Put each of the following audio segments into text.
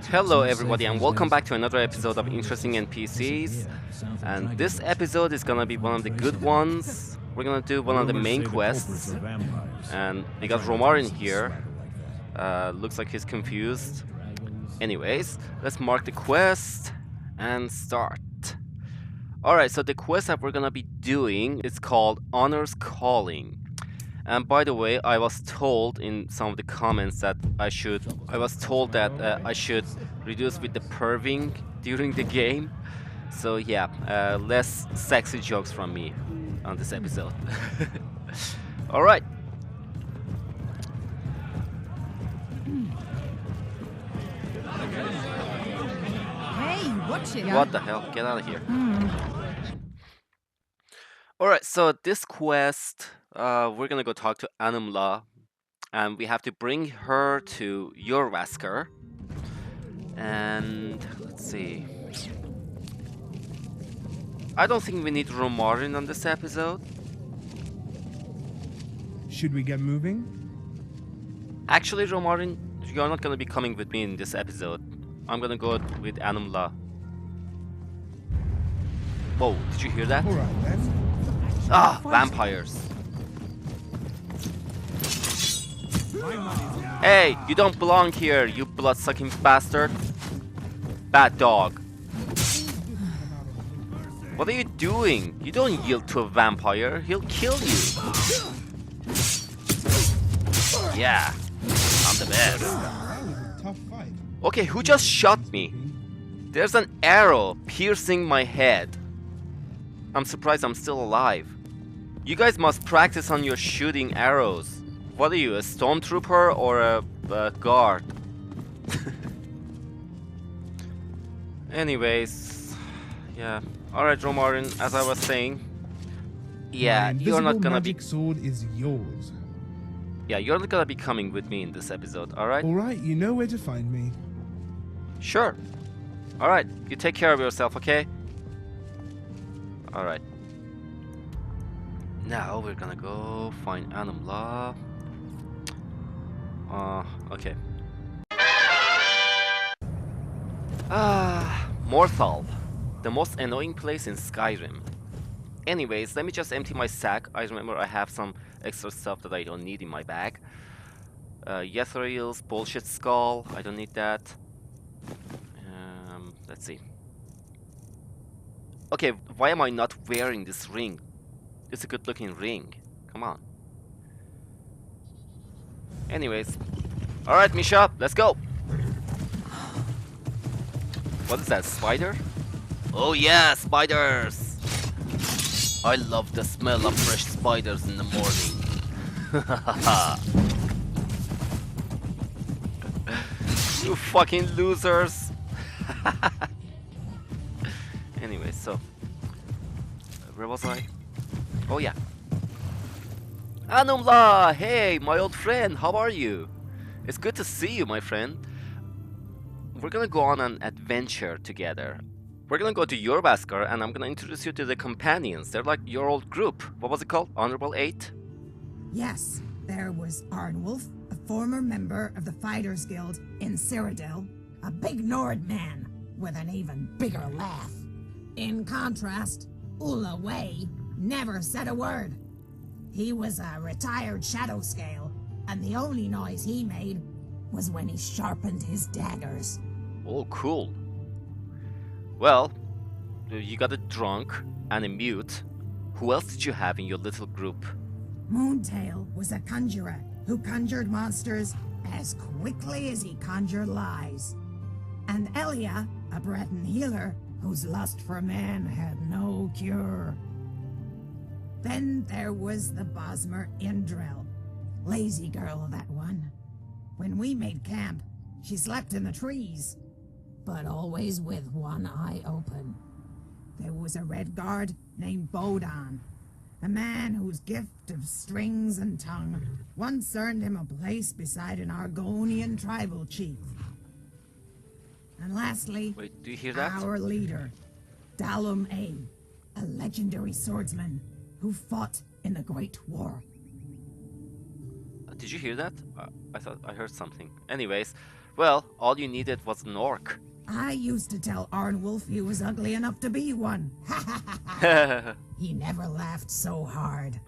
Hello everybody and welcome back to another episode of Interesting NPCs. And this episode is gonna be one of the good ones. We're gonna do one of the main quests. And we got Romar in here. Looks like he's confused. Anyways, let's mark the quest and start. Alright, so the quest that we're gonna be doing is called Honor's Calling. And by the way, I was told in some of the comments that I should reduce with the perving during the game. So yeah, less sexy jokes from me on this episode. All right. Hey, watch it. What the hell? Get out of here. All right. So this quest. We're gonna go talk to Anum'La, and we have to bring her to Jorrvaskr. And let's see. I don't think we need Romarin on this episode. Should we get moving? Actually, Romarin, you're not gonna be coming with me in this episode. I'm gonna go with Anum'La. Whoa, did you hear that? Alright then. Ah, vampires. Hey, you don't belong here, you blood-sucking bastard. Bad dog. What are you doing? You don't yield to a vampire, he'll kill you. Yeah, I'm the best. That was a tough fight. Okay, who just shot me? There's an arrow piercing my head. I'm surprised I'm still alive. You guys must practice on your shooting arrows. What are you, a stormtrooper or a guard? Anyways, yeah. Alright, Romarin, as I was saying, yeah, you're not gonna be. Magic sword is yours. Yeah, you're not gonna be coming with me in this episode, alright? Alright, you know where to find me. Sure. Alright, you take care of yourself, okay? Alright. Now we're gonna go find Anum'La. Okay. Morthal. The most annoying place in Skyrim. Anyways, let me just empty my sack. I remember I have some extra stuff that I don't need in my bag. Yethryl's bullshit skull. I don't need that. Let's see. Okay, why am I not wearing this ring? It's a good looking ring. Come on. Anyways. Alright, Misha, let's go. What is that, spider? Oh yeah, spiders! I love the smell of fresh spiders in the morning. You fucking losers! Anyway, so where was I? Oh yeah. Anum'La! Hey, my old friend, how are you? It's good to see you, my friend. We're gonna go on an adventure together. We're gonna go to Jorrvaskr and I'm gonna introduce you to the companions. They're like your old group. What was it called? Honorable 8? Yes, there was Arnwulf, a former member of the Fighters Guild in Cyrodiil, a big Nord man with an even bigger laugh. In contrast, Ulla Way never said a word. He was a retired shadow scale, and the only noise he made was when he sharpened his daggers. Oh, cool. Well, you got a drunk and a mute. Who else did you have in your little group? Moontail was a conjurer who conjured monsters as quickly as he conjured lies. And Elia, a Breton healer whose lust for men had no cure. Then there was the Bosmer Indrel. Lazy girl, that one. When we made camp, she slept in the trees, but always with one eye open. There was a red guard named Bodan, a man whose gift of strings and tongue once earned him a place beside an Argonian tribal chief. And lastly, Wait, do you hear that? our leader, Dalum A, a legendary swordsman who fought in the Great War. Did you hear that? I thought I heard something. Anyways, Well, all you needed was an orc. I used to tell Arnwulf he was ugly enough to be one. He never laughed so hard.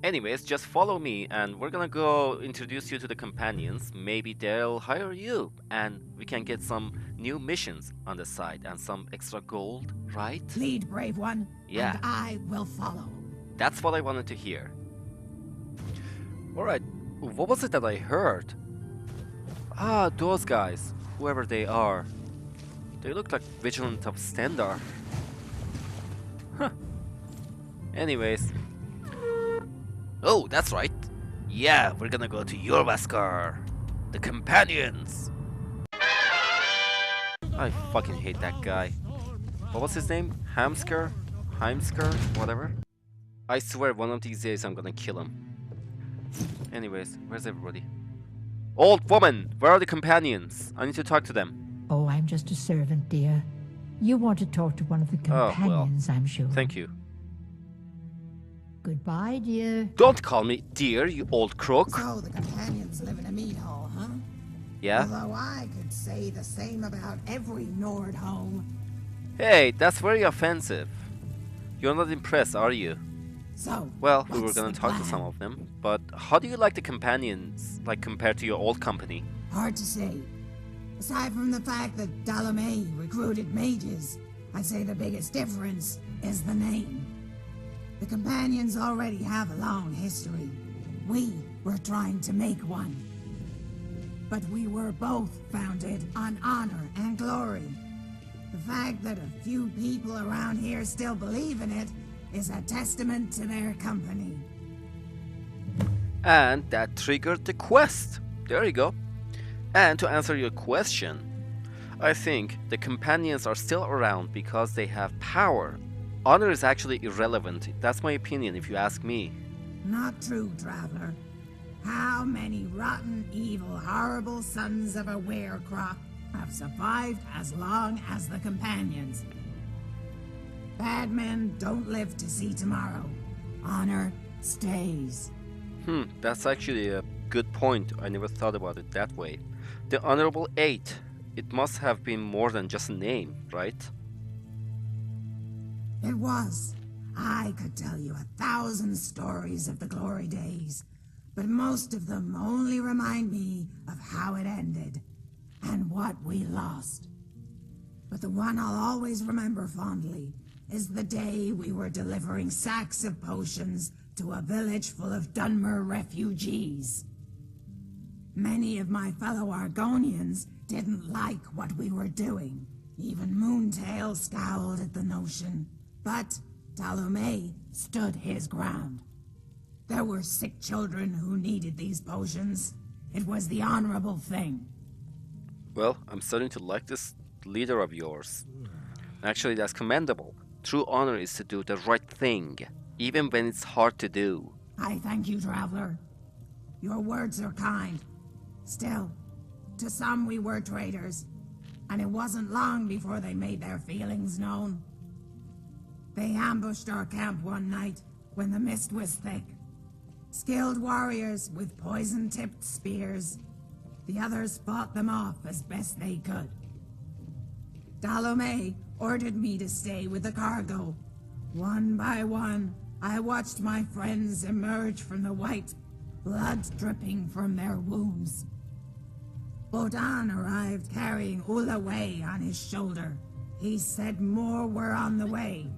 Anyways, just follow me and we're gonna go introduce you to the companions. Maybe they'll hire you and we can get some new missions on the side and some extra gold, right? Lead, brave one. Yeah. And I will follow. That's what I wanted to hear. Alright, what was it that I heard? Ah, those guys, whoever they are. They look like Vigilant of Stendar. Huh. Anyways. Oh, that's right. Yeah, we're gonna go to Jorvaskar. The companions. I fucking hate that guy. What was his name? Heimskr, whatever. I swear one of these days I'm gonna kill him. Anyways, where's everybody? Old woman, where are the companions? I need to talk to them. Oh, I'm just a servant, dear. You want to talk to one of the companions, I'm sure. Thank you. Goodbye, dear. Don't call me dear, you old crook. So the companions live in a meat hall, huh? Yeah? Although I could say the same about every Nord home. Hey, that's very offensive. You're not impressed, are you? So, Well, we were what's gonna the talk to plan? some of them, but how do you like the companions, like compared to your old company? Hard to say. Aside from the fact that Dalame recruited mages, I'd say the biggest difference is the name. The companions already have a long history. We were trying to make one. But we were both founded on honor and glory. The fact that a few people around here still believe in it is a testament to their company. And that triggered the quest. There you go. And to answer your question, I think the companions are still around because they have power. Honor is actually irrelevant. That's my opinion if you ask me. Not true, traveler. How many rotten, evil, horrible sons of a werecroft have survived as long as the companions? Bad men don't live to see tomorrow. Honor stays. That's actually a good point. I never thought about it that way. The Honorable Eight. It must have been more than just a name, right? It was. I could tell you 1,000 stories of the glory days, but most of them only remind me of how it ended and what we lost. But the one I'll always remember fondly is the day we were delivering sacks of potions to a village full of Dunmer refugees. Many of my fellow Argonians didn't like what we were doing. Even Moontail scowled at the notion. But Dalame stood his ground. There were sick children who needed these potions. It was the honorable thing. Well, I'm starting to like this leader of yours. Actually, that's commendable. True honor is to do the right thing, even when it's hard to do. I thank you, traveler. Your words are kind. Still, to some we were traitors, and it wasn't long before they made their feelings known. They ambushed our camp one night when the mist was thick. Skilled warriors with poison-tipped spears. The others fought them off as best they could. Dalome ordered me to stay with the cargo. One by one, I watched my friends emerge from the white, blood dripping from their wounds. Bodan arrived carrying Ulaway on his shoulder. He said more were on the way.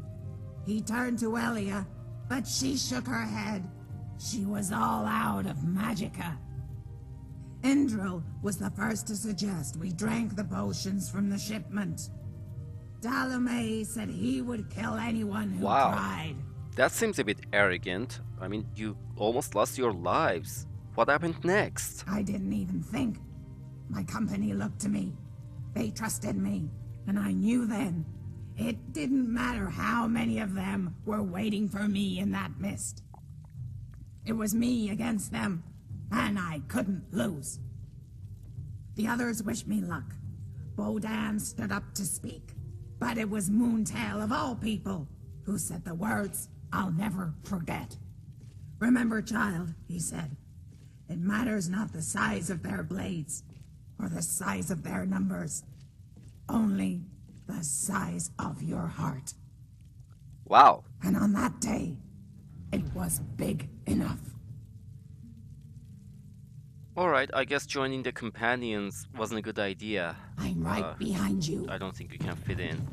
He turned to Elia, but she shook her head. She was all out of magicka. Indril was the first to suggest we drank the potions from the shipment. Dalame said he would kill anyone who tried. That seems a bit arrogant. I mean, you almost lost your lives. What happened next? I didn't even think. My company looked to me. They trusted me, and I knew then. It didn't matter how many of them were waiting for me in that mist. It was me against them, and I couldn't lose. The others wished me luck. Bodan stood up to speak, but it was Moontail of all people who said the words I'll never forget. Remember, child, he said, it matters not the size of their blades. or the size of their numbers. Only the size of your heart. Wow. And on that day, it was big enough. Alright, I guess joining the companions wasn't a good idea. I'm right behind you. I don't think you can fit in.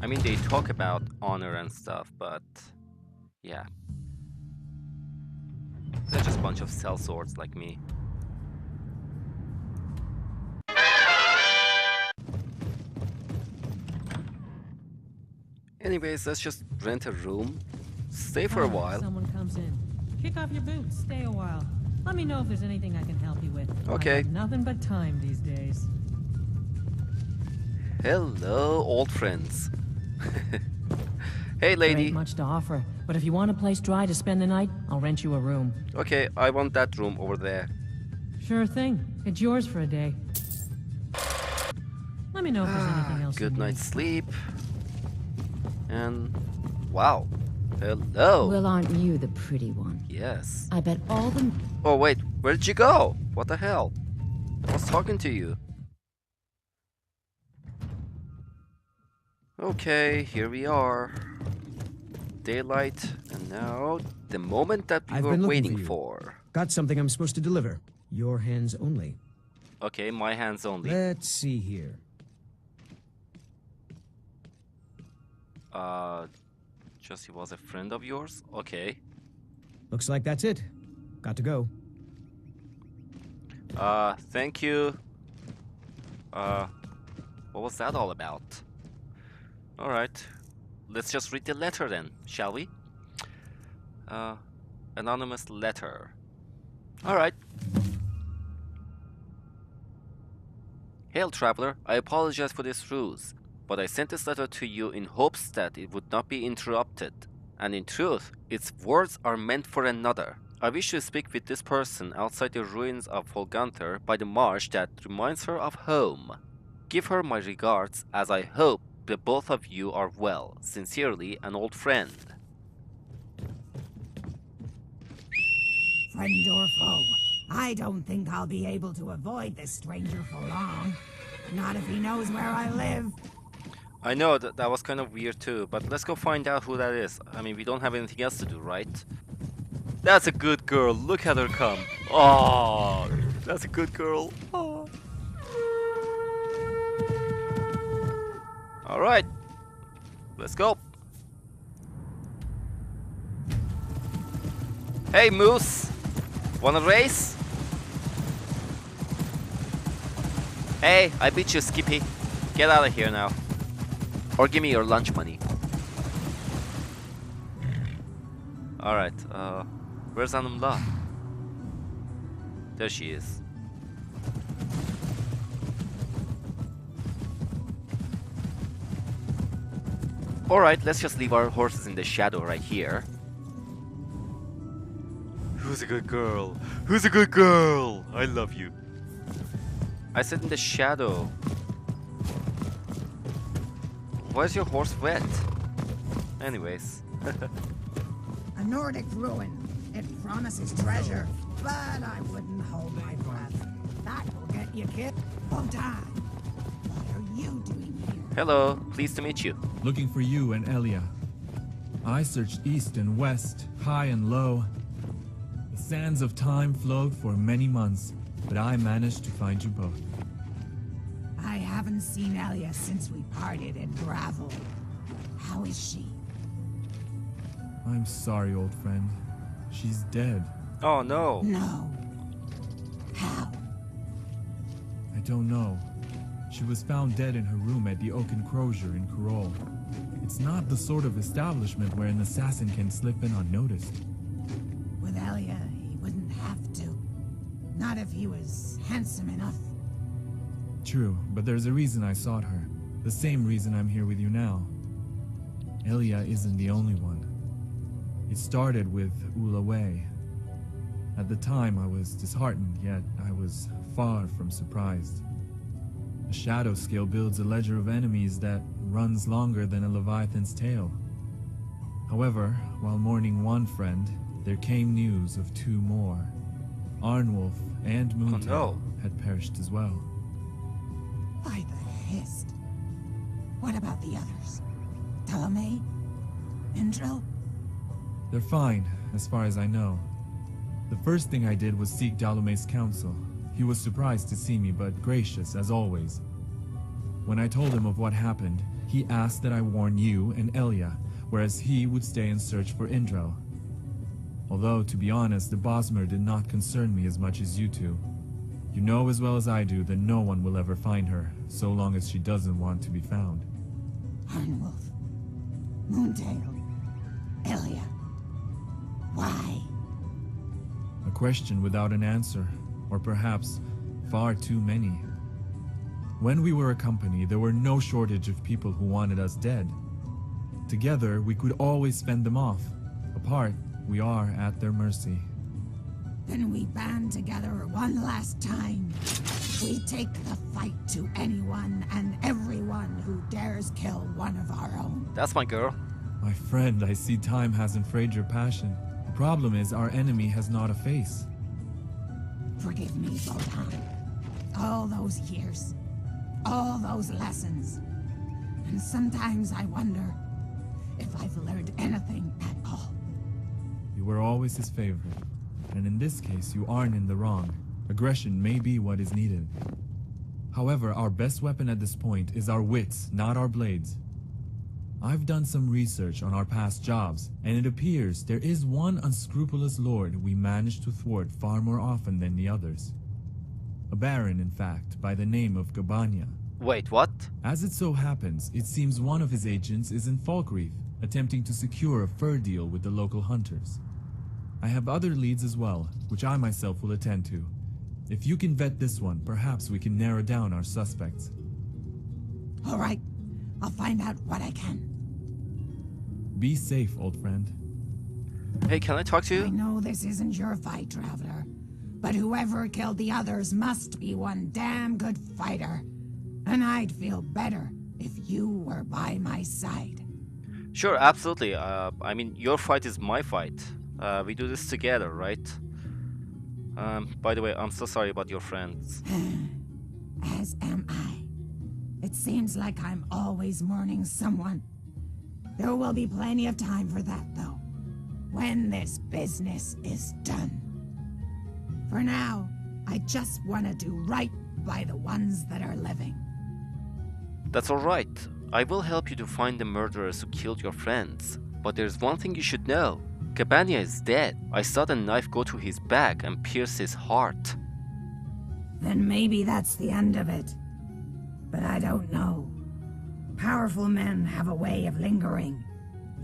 I mean, they talk about honor and stuff, but yeah. They're just a bunch of sellswords like me. Anyways, let's just rent a room, stay for a while. Someone comes in. Kick off your boots, stay a while. Let me know if there's anything I can help you with. Okay. I have nothing but time these days. Hello, old friends. Hey, There lady. ain't much to offer, but if you want a place dry to spend the night, I'll rent you a room. Okay, I want that room over there. Sure thing. It's yours for a day. Let me know if there's anything else. Good you night's need. sleep. And wow. Hello. Well, aren't you the pretty one? Yes. I bet all the... Oh wait, where did you go? What the hell? I was talking to you. Okay, here we are. Daylight, and now the moment that we I've were been looking waiting for you. for. Got something I'm supposed to deliver. Your hands only. Okay, my hands only. Let's see here. Just he was a friend of yours? Okay. Looks like that's it. Got to go. Thank you. What was that all about? Alright. Let's just read the letter then, shall we? Anonymous letter. Alright. Hail, traveler. I apologize for this ruse, but I sent this letter to you in hopes that it would not be interrupted. And in truth, its words are meant for another. I wish to speak with this person outside the ruins of Volgunter by the marsh that reminds her of home. Give her my regards, as I hope that both of you are well. Sincerely, an old friend. Friend or foe, I don't think I'll be able to avoid this stranger for long. Not if he knows where I live. I know that was kind of weird too, but let's go find out who that is. I mean, we don't have anything else to do, right? That's a good girl. Look at her come. Oh, that's a good girl. Oh. All right, let's go. Hey, Moose, wanna race? Hey, I beat you, Skippy. Get out of here now. Or give me your lunch money. Alright, where's Anum'La? There she is. Alright, let's just leave our horses in the shadow right here. Who's a good girl? Who's a good girl? I love you. I said in the shadow. Why is your horse wet? Anyways. A Nordic ruin. It promises treasure, but I wouldn't hold my breath. That will get you killed. Oh, Dad. What are you doing here? Hello, pleased to meet you. Looking for you and Elia. I searched east and west, high and low. The sands of time flowed for many months, but I managed to find you both. I haven't seen Elia since we parted in Gravel. How is she? I'm sorry, old friend. She's dead. Oh no. No. How? I don't know. She was found dead in her room at the Oak Enclosure in Kurol. It's not the sort of establishment where an assassin can slip in unnoticed. With Elia, he wouldn't have to. Not if he was handsome enough. True, but there's a reason I sought her. The same reason I'm here with you now. Elia isn't the only one. It started with Ulawe. At the time, I was disheartened, yet I was far from surprised. A shadow scale builds a ledger of enemies that runs longer than a Leviathan's tail. However, while mourning one friend, there came news of two more. Arnwolf and Moontail no. had perished as well. By the hist. What about the others? Ptolemy? Indril? They're fine, as far as I know. The first thing I did was seek Dalume's counsel. He was surprised to see me, but gracious, as always. When I told him of what happened, he asked that I warn you and Elia, whereas he would stay and search for Indril. Although, to be honest, the Bosmer did not concern me as much as you two. You know as well as I do that no one will ever find her, so long as she doesn't want to be found. Harnwolf. Moontail. Elia. Why? A question without an answer, or perhaps far too many. When we were a company, there were no shortage of people who wanted us dead. Together, we could always fend them off. Apart, we are at their mercy. Then we band together one last time. We take the fight to anyone and everyone who dares kill one of our own. That's my girl. My friend, I see time hasn't frayed your passion. The problem is our enemy has not a face. Forgive me, Botan. All those years. All those lessons. And sometimes I wonder if I've learned anything at all. You were always his favorite. And in this case, you aren't in the wrong. Aggression may be what is needed. However, our best weapon at this point is our wits, not our blades. I've done some research on our past jobs, and it appears there is one unscrupulous lord we managed to thwart far more often than the others. A baron, in fact, by the name of Gabania. Wait, what? As it so happens, it seems one of his agents is in Falkreath, attempting to secure a fur deal with the local hunters. I have other leads as well, which I myself will attend to. If you can vet this one, perhaps we can narrow down our suspects. All right. I'll find out what I can. Be safe, old friend. Hey, can I talk to I you? know this isn't your fight, Traveler. But whoever killed the others must be one damn good fighter. And I'd feel better if you were by my side. Sure, absolutely. I mean, your fight is my fight. We do this together, right? By the way, I'm so sorry about your friends. As am I. It seems like I'm always mourning someone. There will be plenty of time for that, though. When this business is done. For now, I just want to do right by the ones that are living. That's alright. I will help you to find the murderers who killed your friends. But there's one thing you should know. Gabania is dead. I saw the knife go to his back and pierce his heart. Then maybe that's the end of it. But I don't know. Powerful men have a way of lingering,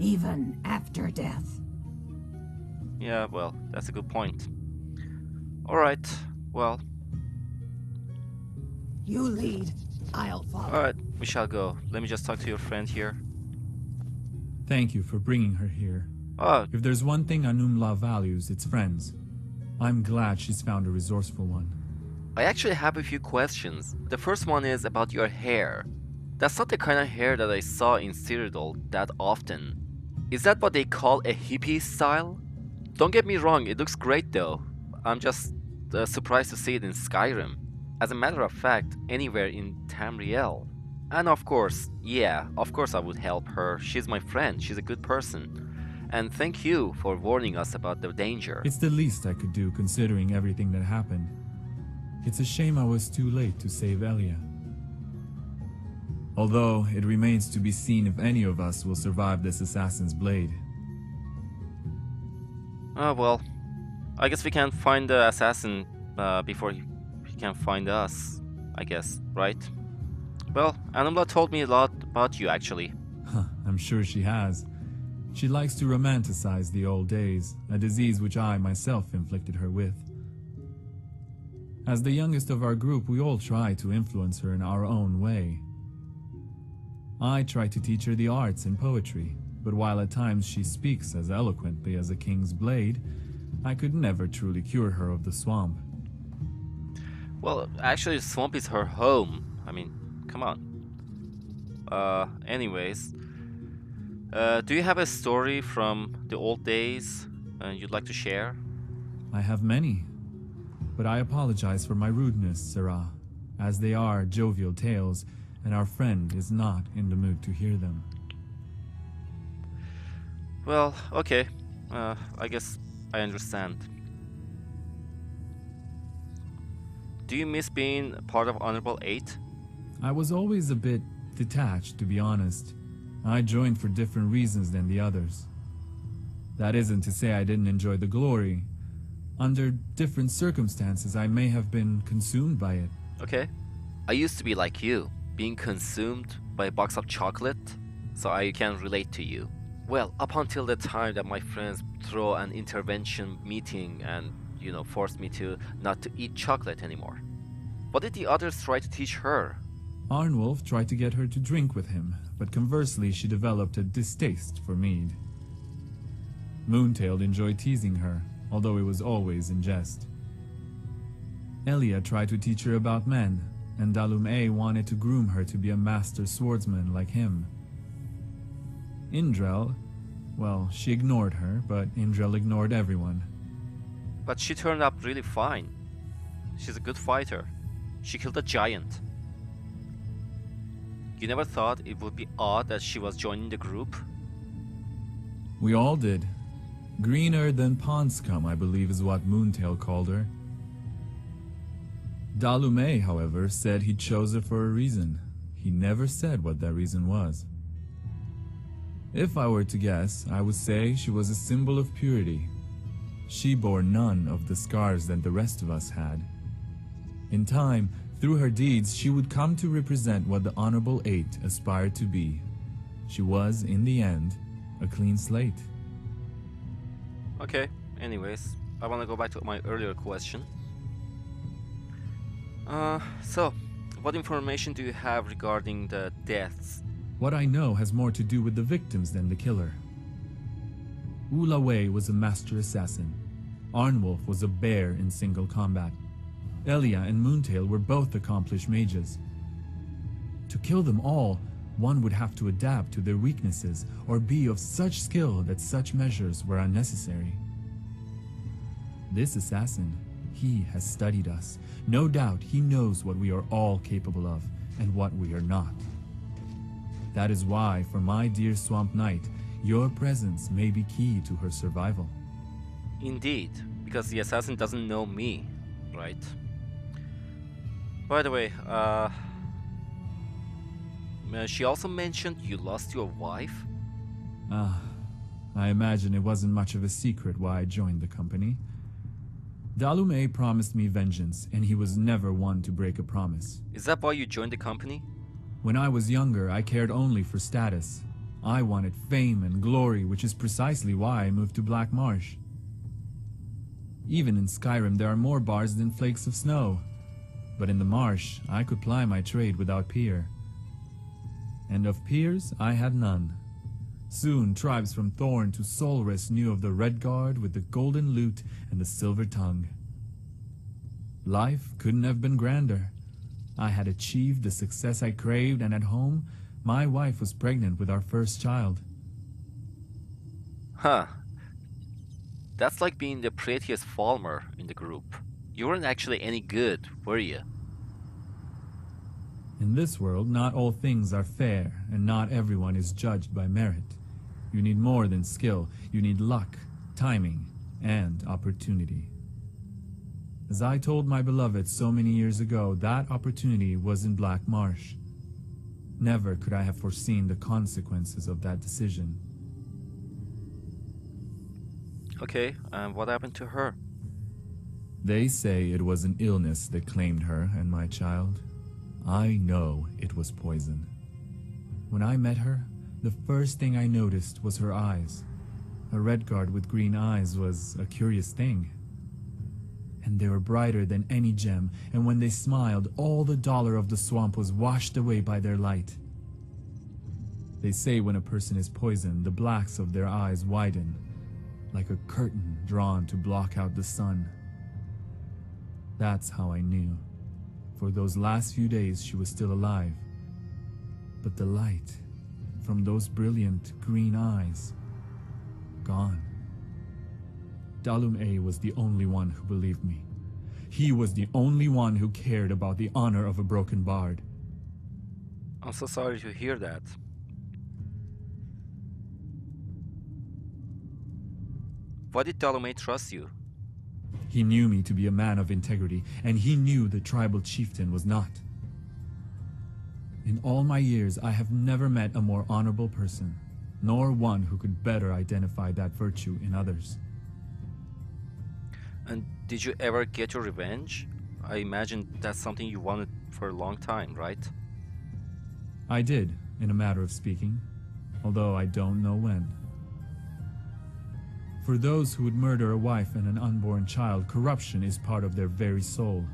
even after death. Yeah, well, that's a good point. Alright, well. You lead, I'll follow. Alright, we shall go. Let me just talk to your friend here. Thank you for bringing her here. Oh, If there's one thing Anum'La values, it's friends. I'm glad she's found a resourceful one. I actually have a few questions. The first one is about your hair. That's not the kind of hair that I saw in Cyrodiil that often. Is that what they call a hippie style? Don't get me wrong, it looks great though. I'm just surprised to see it in Skyrim. As a matter of fact, anywhere in Tamriel. And of course, yeah, of course I would help her. She's my friend, she's a good person. And thank you for warning us about the danger. It's the least I could do considering everything that happened. It's a shame I was too late to save Elia. Although, it remains to be seen if any of us will survive this assassin's blade. Oh well, I guess we can find the assassin before he can find us, I guess, right? Well, Anum'La told me a lot about you actually. Huh, I'm sure she has. She likes to romanticize the old days, a disease which I myself inflicted her with. As the youngest of our group, we all try to influence her in our own way. I try to teach her the arts and poetry, but while at times she speaks as eloquently as a king's blade, I could never truly cure her of the swamp. Well, actually, the swamp is her home. I mean, come on. Anyways, do you have a story from the old days you'd like to share? I have many. but I apologize for my rudeness, Sarah, as they are jovial tales, and our friend is not in the mood to hear them. Well, okay. I guess I understand. Do you miss being part of Honorable 8? I was always a bit detached, to be honest. I joined for different reasons than the others. That isn't to say I didn't enjoy the glory. Under different circumstances, I may have been consumed by it. Okay. I used to be like you, being consumed by a box of chocolate, so I can relate to you. Well, up until the time that my friends throw an intervention meeting and, forced me to not to eat chocolate anymore. What did the others try to teach her? Arnwolf tried to get her to drink with him, but conversely she developed a distaste for mead. Moontail enjoyed teasing her, although it was always in jest. Elia tried to teach her about men, and Dalume wanted to groom her to be a master swordsman like him. Indrel, well, she ignored her, but Indrel ignored everyone. But she turned up really fine. She's a good fighter. She killed a giant. You never thought it would be odd that she was joining the group? We all did. Greener than pond scum, I believe is what Moontail called her. Dalume, however, said he chose her for a reason. He never said what that reason was. If I were to guess, I would say she was a symbol of purity. She bore none of the scars that the rest of us had. In time, through her deeds, she would come to represent what the Honorable 8 aspired to be. She was, in the end, a clean slate. Okay, anyways, I want to go back to my earlier question. So, what information do you have regarding the deaths? What I know has more to do with the victims than the killer. Ulawei was a master assassin. Arnwolf was a bear in single combat. Elia and Moontail were both accomplished mages. To kill them all, one would have to adapt to their weaknesses or be of such skill that such measures were unnecessary. This assassin, he has studied us. No doubt he knows what we are all capable of and what we are not. That is why, for my dear Swamp Knight, your presence may be key to her survival. Indeed, because the assassin doesn't know me, right? By the way, she also mentioned you lost your wife? I imagine it wasn't much of a secret why I joined the company. Dalume promised me vengeance, and he was never one to break a promise. Is that why you joined the company? When I was younger, I cared only for status. I wanted fame and glory, which is precisely why I moved to Black Marsh. Even in Skyrim, there are more bars than flakes of snow. But in the marsh, I could ply my trade without peer. And of peers, I had none. Soon, tribes from Thorn to Solris knew of the Redguard with the golden lute and the silver tongue. Life couldn't have been grander. I had achieved the success I craved, and at home, my wife was pregnant with our first child. Huh. That's like being the prettiest Falmer in the group. You weren't actually any good, were you? In this world, not all things are fair, and not everyone is judged by merit. You need more than skill. You need luck, timing, and opportunity. As I told my beloved so many years ago, that opportunity was in Black Marsh. Never could I have foreseen the consequences of that decision. Okay, and what happened to her? They say it was an illness that claimed her and my child. I know it was poison. When I met her, the first thing I noticed was her eyes. A Redguard with green eyes was a curious thing. And they were brighter than any gem, and when they smiled, all the dollar of the swamp was washed away by their light. They say when a person is poisoned, the blacks of their eyes widen, like a curtain drawn to block out the sun. That's how I knew. For those last few days she was still alive. But the light from those brilliant green eyes, gone. Dalume was the only one who believed me. He was the only one who cared about the honor of a broken bard. I'm so sorry to hear that. Why did Dalumay trust you? He knew me to be a man of integrity, and he knew the tribal chieftain was not. In all my years, I have never met a more honorable person, nor one who could better identify that virtue in others. And did you ever get your revenge? I imagine that's something you wanted for a long time, right? I did, in a matter of speaking, although I don't know when. For those who would murder a wife and an unborn child, corruption is part of their very soul.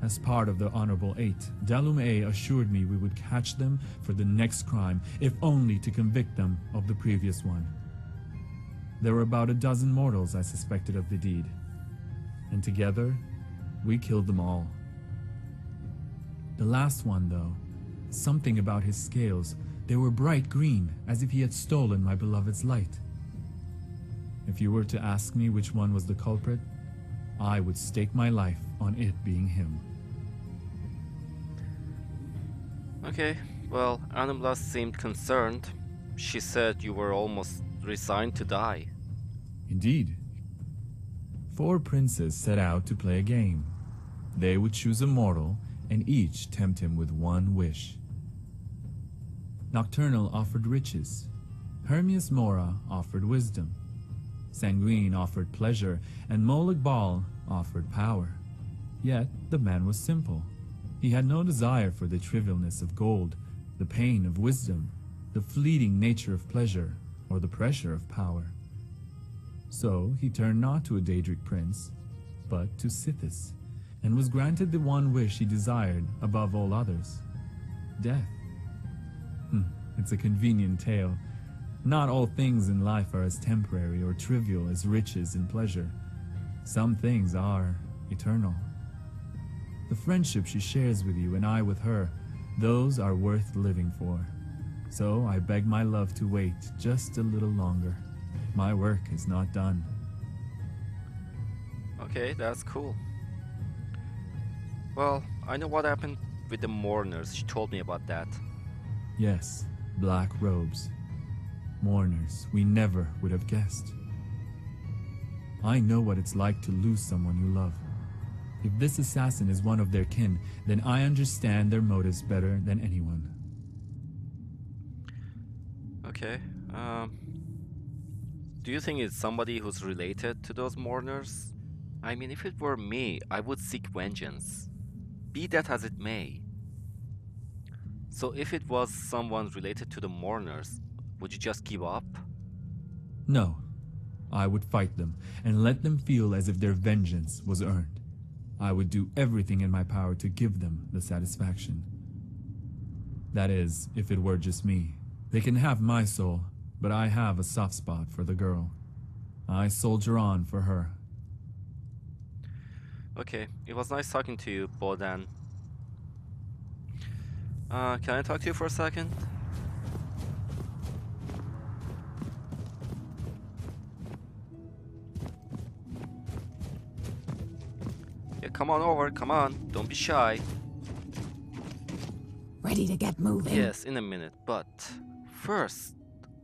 As part of the Honorable Eight, Dalumay assured me we would catch them for the next crime, if only to convict them of the previous one. There were about a dozen mortals I suspected of the deed, and together, we killed them all. The last one, though, something about his scales, they were bright green, as if he had stolen my beloved's light. If you were to ask me which one was the culprit, I would stake my life on it being him. Okay, well, Anum'La seemed concerned. She said you were almost resigned to die. Indeed. 4 princes set out to play a game. They would choose a mortal, and each tempt him with one wish. Nocturnal offered riches. Hermias Mora offered wisdom. Sanguine offered pleasure, and Molag Bal offered power. Yet the man was simple. He had no desire for the trivialness of gold, the pain of wisdom, the fleeting nature of pleasure, or the pressure of power. So he turned not to a Daedric prince, but to Sithis, and was granted the one wish he desired above all others: death. It's a convenient tale. Not all things in life are as temporary or trivial as riches and pleasure. Some things are eternal. The friendship she shares with you and I with her, those are worth living for. So I beg my love to wait just a little longer. My work is not done. Okay, that's cool. Well, I know what happened with the mourners. She told me about that. Yes, black robes. Mourners we never would have guessed. I know what it's like to lose someone you love. If this assassin is one of their kin, then I understand their motives better than anyone. Okay, do you think it's somebody who's related to those mourners? I mean, if it were me, I would seek vengeance. Be that as it may. So if it was someone related to the mourners, would you just give up? No. I would fight them and let them feel as if their vengeance was earned. I would do everything in my power to give them the satisfaction. That is, if it were just me. They can have my soul, but I have a soft spot for the girl. I soldier on for her. Okay, it was nice talking to you, Bodan. Can I talk to you for a second? Yeah, come on over, come on, don't be shy. Ready to get moving? Yes, in a minute, but first,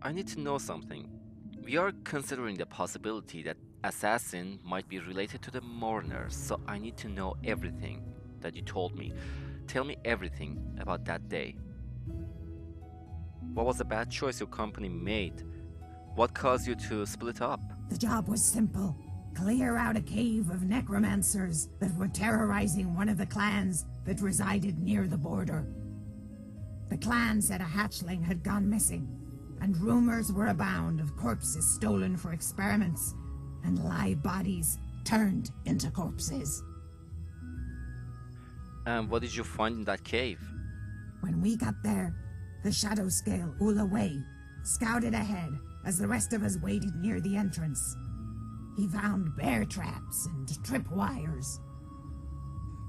I need to know something. We are considering the possibility that assassin might be related to the mourners, so I need to know everything that you told me. Tell me everything about that day. What was the bad choice your company made? What caused you to split up? The job was simple. Clear out a cave of necromancers that were terrorizing one of the clans that resided near the border. The clan said a hatchling had gone missing, and rumors were abound of corpses stolen for experiments and live bodies turned into corpses. And what did you find in that cave? When we got there, the shadow scale Ulaway scouted ahead as the rest of us waited near the entrance. He found bear traps and tripwires.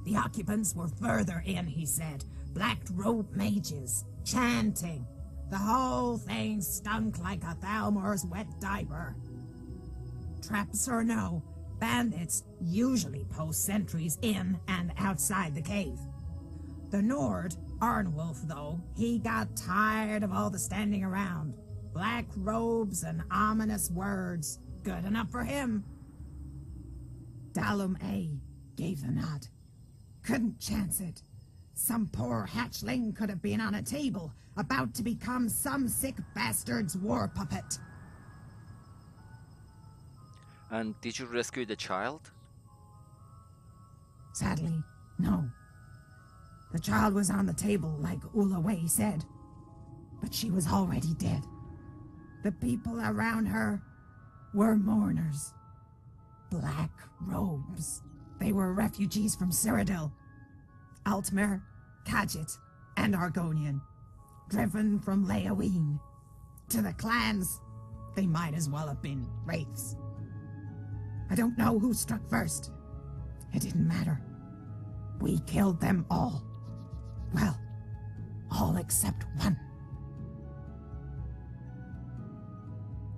The occupants were further in, he said, black robe mages, chanting. The whole thing stunk like a Thalmor's wet diaper. Traps or no, Bandits usually post sentries in and outside the cave. The Nord, Arnwolf, though, he got tired of all the standing around. Black robes and ominous words. Good enough for him. Dalum A gave the nod. Couldn't chance it. Some poor hatchling could have been on a table, about to become some sick bastard's war puppet. And did you rescue the child? Sadly, no. The child was on the table, like Ulaway said. But she was already dead. The people around her were mourners. Black robes. They were refugees from Cyrodiil. Altmer, Khajiit, and Argonian. Driven from Leaween. To the clans, they might as well have been wraiths. I don't know who struck first. It didn't matter. We killed them all. Well, all except one.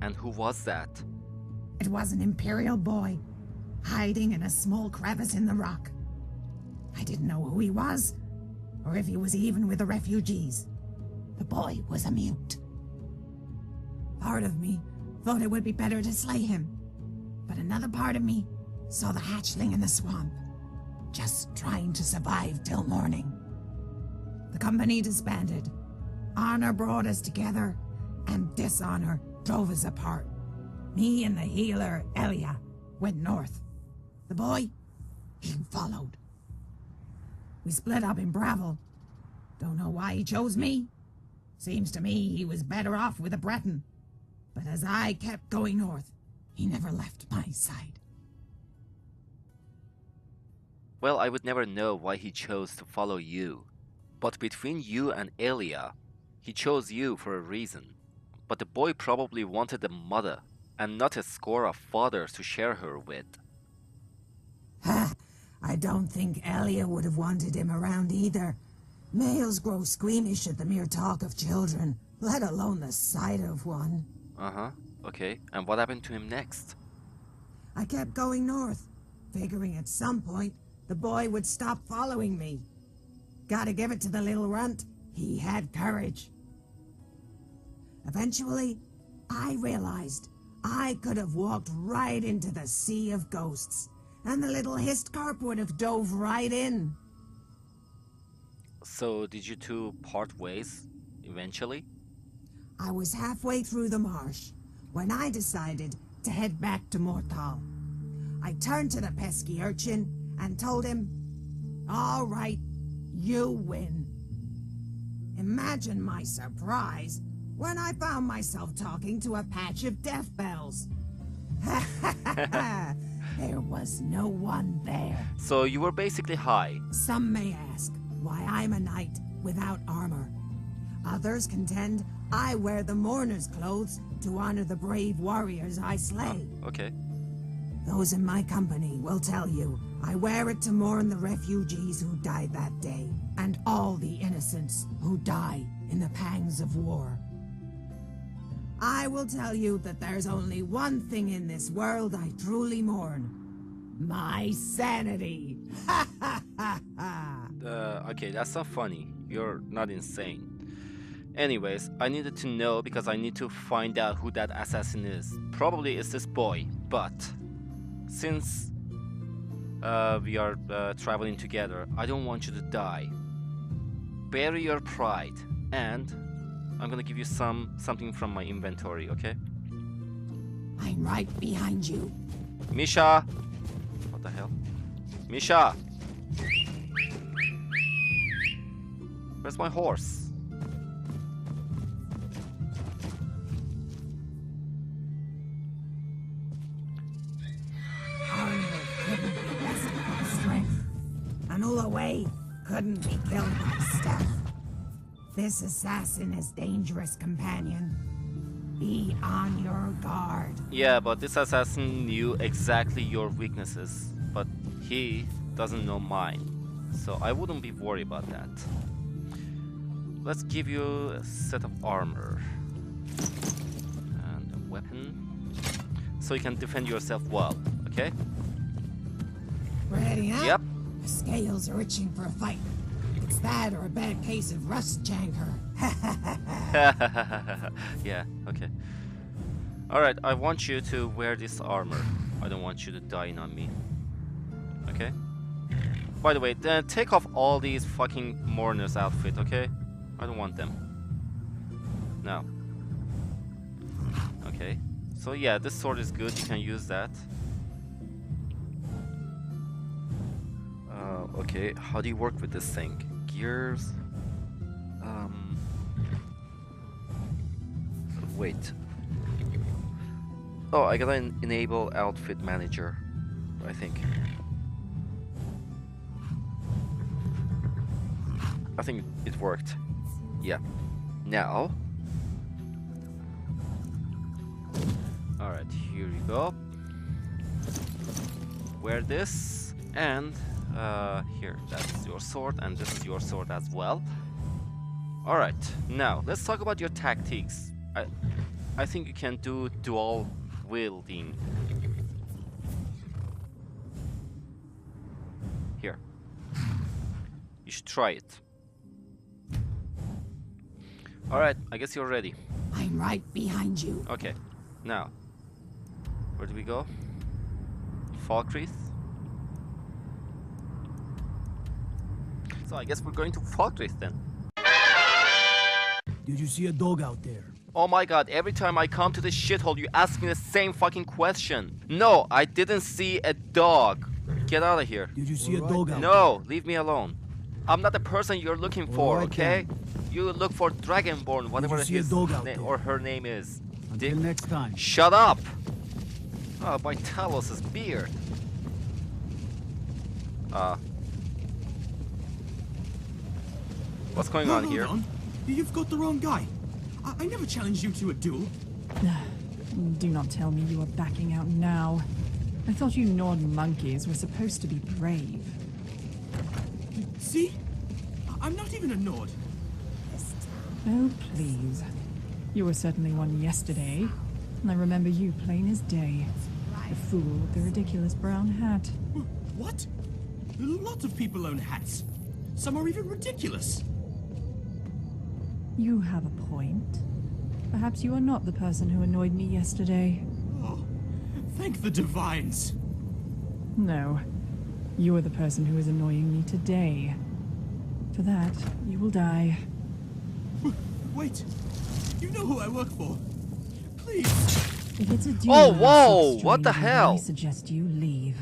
And who was that? It was an Imperial boy, hiding in a small crevice in the rock. I didn't know who he was, or if he was even with the refugees. The boy was a mute. Part of me thought it would be better to slay him, but another part of me saw the hatchling in the swamp, just trying to survive till morning. The company disbanded. Honor brought us together, and dishonor drove us apart. Me and the healer, Elia, went north. The boy, he followed. We split up in Brawl. Don't know why he chose me. Seems to me he was better off with a Breton. But as I kept going north, he never left my side. Well, I would never know why he chose to follow you. But between you and Elia, he chose you for a reason. But the boy probably wanted a mother, and not a score of fathers to share her with. Ha! I don't think Elia would have wanted him around either. Males grow squeamish at the mere talk of children, let alone the sight of one. Uh-huh, okay. And what happened to him next? I kept going north, figuring at some point the boy would stop following me. Gotta give it to the little runt. He had courage. Eventually, I realized I could have walked right into the sea of ghosts, and the little Histcarp would have dove right in. So, did you two part ways, eventually? I was halfway through the marsh when I decided to head back to Mortal. I turned to the pesky urchin and told him, "All right, you win." Imagine my surprise when I found myself talking to a patch of death bells. There was no one there. So you were basically high. Some may ask why I'm a knight without armor. Others contend I wear the mourner's clothes to honor the brave warriors I slay. Okay. Those in my company will tell you I wear it to mourn the refugees who died that day, and all the innocents who die in the pangs of war. I will tell you that there's only one thing in this world I truly mourn. My sanity. Ha ha ha ha. Okay, that's not funny. You're not insane. Anyways, I needed to know because I need to find out who that assassin is. Probably it's this boy, but since we are traveling together, I don't want you to die. Bury your pride, and I'm gonna give you something from my inventory, okay? I'm right behind you. Misha! What the hell? Misha! Where's my horse? Anum'La couldn't be killed by stealth. This assassin is dangerous, companion. Be on your guard. Yeah, but this assassin knew exactly your weaknesses, but he doesn't know mine, so I wouldn't be worried about that. Let's give you a set of armor and a weapon, so you can defend yourself well, okay? Ready up? Yep. The scales are itching for a fight. It's that or a bad case of rust janker. Yeah, okay. Alright, I want you to wear this armor. I don't want you to die on me. Okay? By the way, then take off all these fucking mourners outfit, okay? I don't want them. No. Okay. So yeah, this sword is good, you can use that. Okay, how do you work with this thing? Gears? Wait. Oh, I gotta enable outfit manager, I think. I think it worked. Yeah. Now. Alright, here you go. Wear this, and here, that's your sword, and this is your sword as well. Alright, now let's talk about your tactics. I think you can do dual wielding. Here. You should try it. Alright, I guess you're ready. I'm right behind you. Okay, now. Where do we go? Falkreath? So I guess we're going to Falkreath then. Did you see a dog out there? Oh my god, every time I come to this shithole, you ask me the same fucking question. No, I didn't see a dog. Get out of here. Did you see a dog out there? No, leave me alone. I'm not the person you're looking for, Alright okay? You look for Dragonborn, whatever see a his dog out name there? or her name is. Until next time. Shut up! Oh, by Talos' beard. What's going on here? Hold on. You've got the wrong guy. I never challenged you to a duel. Do not tell me you are backing out now. I thought you Nord monkeys were supposed to be brave. See? I'm not even a Nord. Oh, please. You were certainly one yesterday, and I remember you plain as day. The fool with the ridiculous brown hat. What? Lots of people own hats. Some are even ridiculous. You have a point. Perhaps you are not the person who annoyed me yesterday. Oh, thank the divines. No. You are the person who is annoying me today. For that, you will die. Wait. You know who I work for. Please. If it's a duel, Oh, whoa! What the hell? I suggest you leave.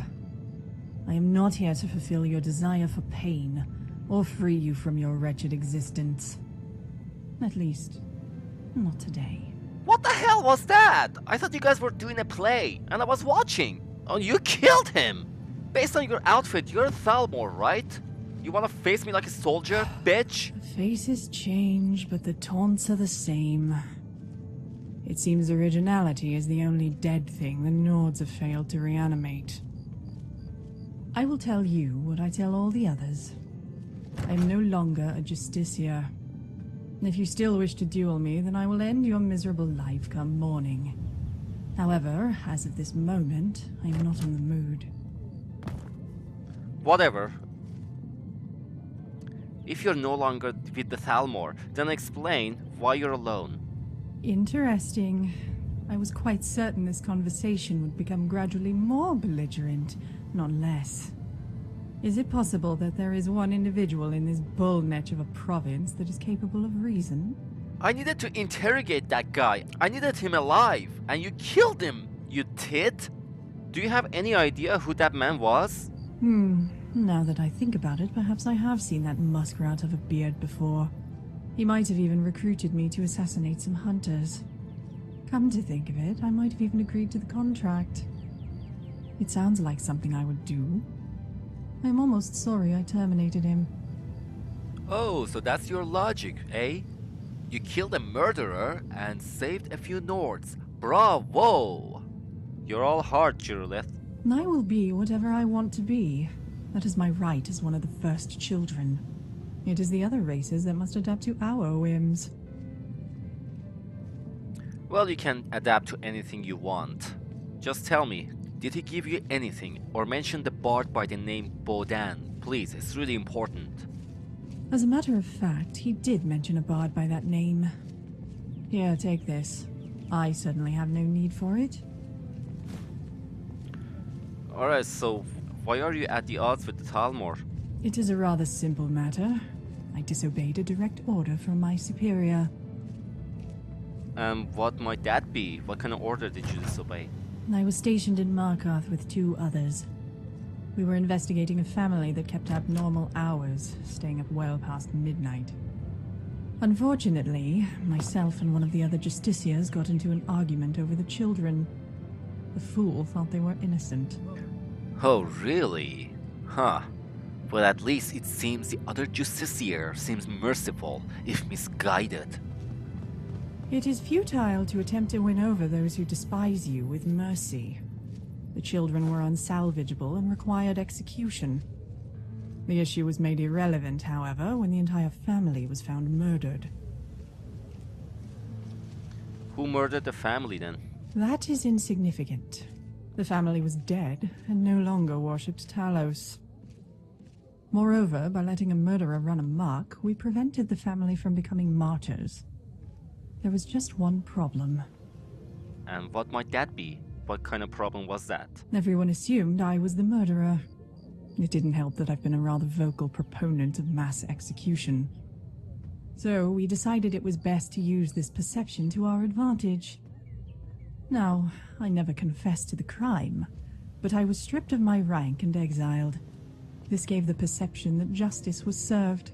I am not here to fulfill your desire for pain, or free you from your wretched existence. At least, not today. What the hell was that? I thought you guys were doing a play, and I was watching. Oh, you killed him! Based on your outfit, you're a Thalmor, right? You wanna face me like a soldier, bitch? The faces change, but the taunts are the same. It seems originality is the only dead thing the Nords have failed to reanimate. I will tell you what I tell all the others. I am no longer a Justicia. If you still wish to duel me, then I will end your miserable life come morning. However, as of this moment, I am not in the mood. Whatever. If you're no longer with the Thalmor, then explain why you're alone. Interesting. I was quite certain this conversation would become gradually more belligerent, not less. Is it possible that there is one individual in this bullnetch of a province that is capable of reason? I needed to interrogate that guy. I needed him alive, and you killed him, you tit! Do you have any idea who that man was? Now that I think about it, perhaps I have seen that muskrat of a beard before. He might have even recruited me to assassinate some hunters. Come to think of it, I might have even agreed to the contract. It sounds like something I would do. I'm almost sorry I terminated him. Oh, so that's your logic, eh? You killed a murderer and saved a few Nords. Bravo! You're all heart, Chiruleth. I will be whatever I want to be. That is my right as one of the first children. It is the other races that must adapt to our whims. Well, you can adapt to anything you want. Just tell me, Did he give you anything or mention the bard by the name Bodan? Please, it's really important. As a matter of fact, he did mention a bard by that name. Here, take this. I certainly have no need for it. Alright, so why are you at the odds with the Talmor? It is a rather simple matter. I disobeyed a direct order from my superior. What might that be? What kind of order did you disobey? I was stationed in Markarth with 2 others. We were investigating a family that kept abnormal hours, staying up well past midnight. Unfortunately, myself and one of the other justiciars got into an argument over the children. The fool thought they were innocent. Oh, really? Huh. Well, at least it seems the other justiciar seems merciful, if misguided. It is futile to attempt to win over those who despise you with mercy. The children were unsalvageable and required execution. The issue was made irrelevant, however, when the entire family was found murdered. Who murdered the family then? That is insignificant. The family was dead and no longer worshipped Talos. Moreover, by letting a murderer run amok, we prevented the family from becoming martyrs. There was just one problem. And what might that be? What kind of problem was that? Everyone assumed I was the murderer. It didn't help that I've been a rather vocal proponent of mass execution. So we decided it was best to use this perception to our advantage. Now, I never confessed to the crime, but I was stripped of my rank and exiled. This gave the perception that justice was served.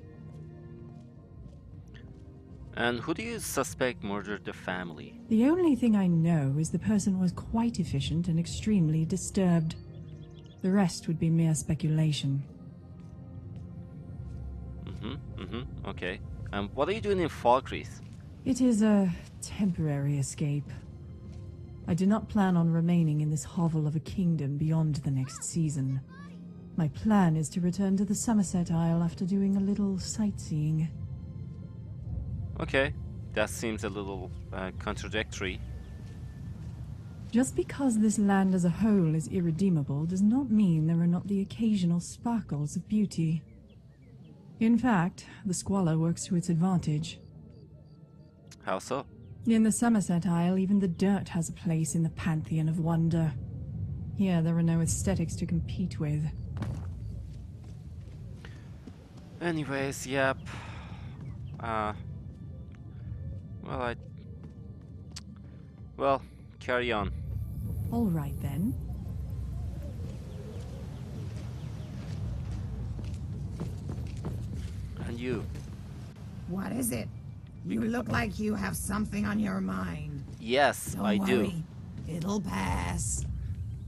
And who do you suspect murdered the family? The only thing I know is the person was quite efficient and extremely disturbed. The rest would be mere speculation. Okay. What are you doing in Falkreath? It is a temporary escape. I do not plan on remaining in this hovel of a kingdom beyond the next season. My plan is to return to the Somerset Isle after doing a little sightseeing. Okay, that seems a little contradictory. Just because this land as a whole is irredeemable does not mean there are not the occasional sparkles of beauty. In fact, the squalor works to its advantage. How so? In the Somerset Isle, even the dirt has a place in the pantheon of wonder. Here, there are no aesthetics to compete with. Anyways, yep. Well, carry on. All right, then. And you? What is it? You look like you have something on your mind. Yes, Don't I do. worry. It'll pass.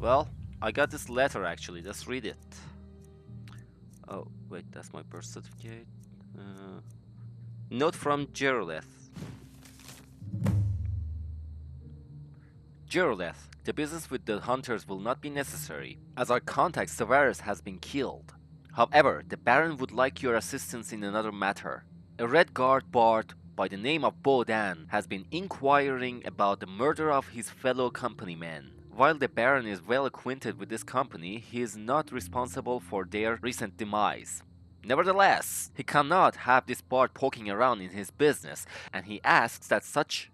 Well, I got this letter actually. Let's read it. Oh, wait, that's my birth certificate. Note from Geroleth. Geroleth, the business with the hunters will not be necessary, as our contact Severus has been killed. However, the Baron would like your assistance in another matter. A Red Guard bard by the name of Bodan has been inquiring about the murder of his fellow companymen. While the Baron is well acquainted with this company, he is not responsible for their recent demise. Nevertheless, he cannot have this bard poking around in his business, and he asks that such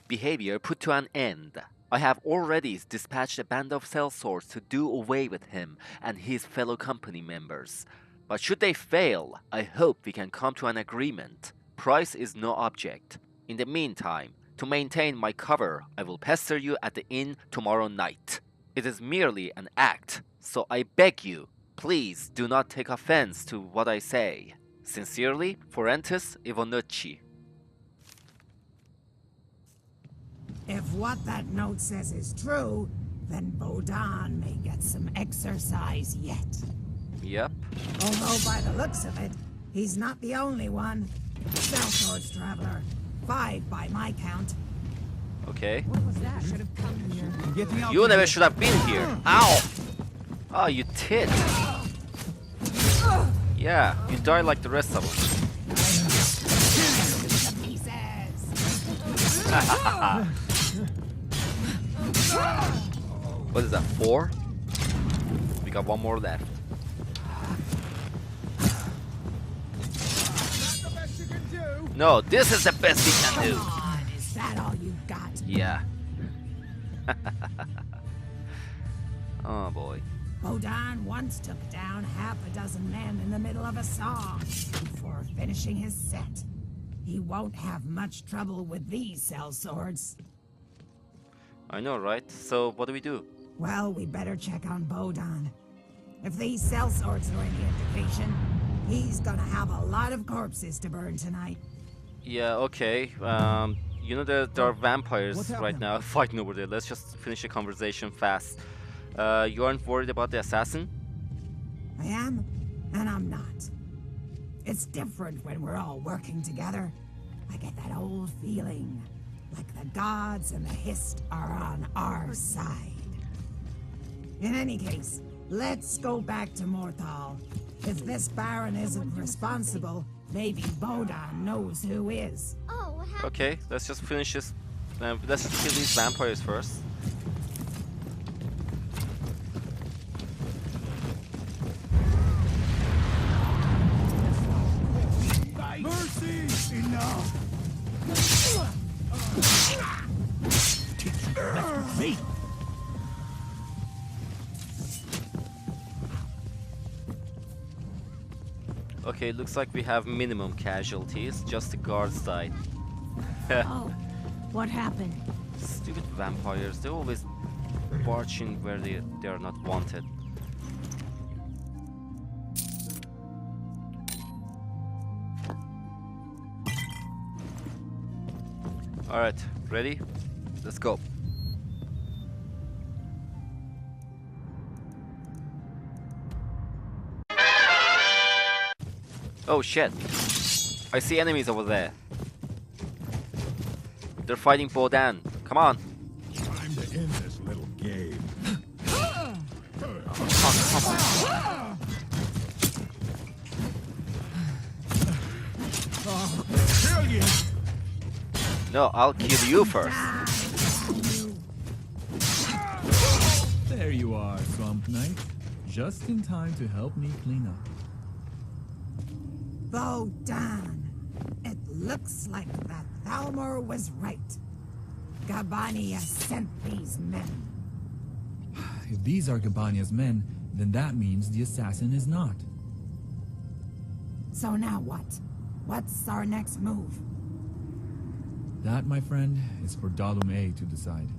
behavior put to an end. I have already dispatched a band of sellswords to do away with him and his fellow company members. But should they fail, I hope we can come to an agreement. Price is no object. In the meantime, to maintain my cover, I will pester you at the inn tomorrow night. It is merely an act, so I beg you, please do not take offense to what I say. Sincerely, Forentis Ivanucci. If what that note says is true, then Bodan may get some exercise yet. Yep. Although by the looks of it, he's not the only one. Sellswords Traveler. 5 by my count. Okay. What was that? Should have come here. Get me out. You never should have been here. Ow! Oh, you tit. Yeah, you die like the rest of us. What is that, 4? We got one more left. No, this is the best we can do. Come on, is that all you got? Yeah. Oh boy. Bodan once took down half a dozen men in the middle of a song before finishing his set. He won't have much trouble with these sellswords. I know, right? So what do we do? Well, we better check on Bodan. If these sellswords are any indication, he's gonna have a lot of corpses to burn tonight. Yeah, okay. You know there are vampires right now fighting over there. Let's just finish the conversation fast. You aren't worried about the assassin? I am, and I'm not. It's different when we're all working together. I get that old feeling, like the gods and the Hist are on our side. In any case, let's go back to Morthal. If this Baron isn't responsible, maybe Bodan knows who is. Oh, okay, let's just finish this. Let's just kill these vampires first. Mercy! Enough! Me! Okay, looks like we have minimum casualties. Just the guards died. Oh, what happened? Stupid vampires. They're always marching where they are not wanted. Alright, ready? Let's go. Oh shit. I see enemies over there. They're fighting Bodan. Come on. Time to end this little game. Kill you! No, I'll kill you first. There you are, Swamp Knight. Just in time to help me clean up. Bodan. It looks like that Thalmor was right. Gabania sent these men. If these are Gabania's men, then that means the assassin is not. So now what? What's our next move? That, my friend, is for A to decide.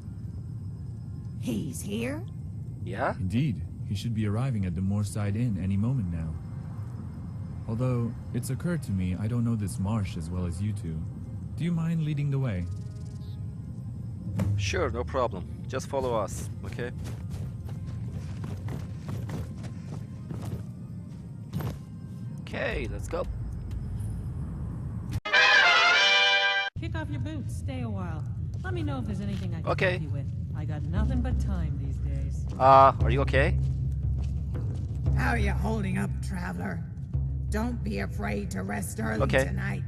He's here? Yeah? Indeed, he should be arriving at the Moorside Inn any moment now. Although, it's occurred to me I don't know this marsh as well as you two. Do you mind leading the way? Sure, no problem. Just follow us, okay? Okay, let's go. Kick off your boots, stay a while. Let me know if there's anything I can Okay. help you with. I got nothing but time these days. Are you okay? How are you holding up, traveler? Don't be afraid to rest early Okay. tonight.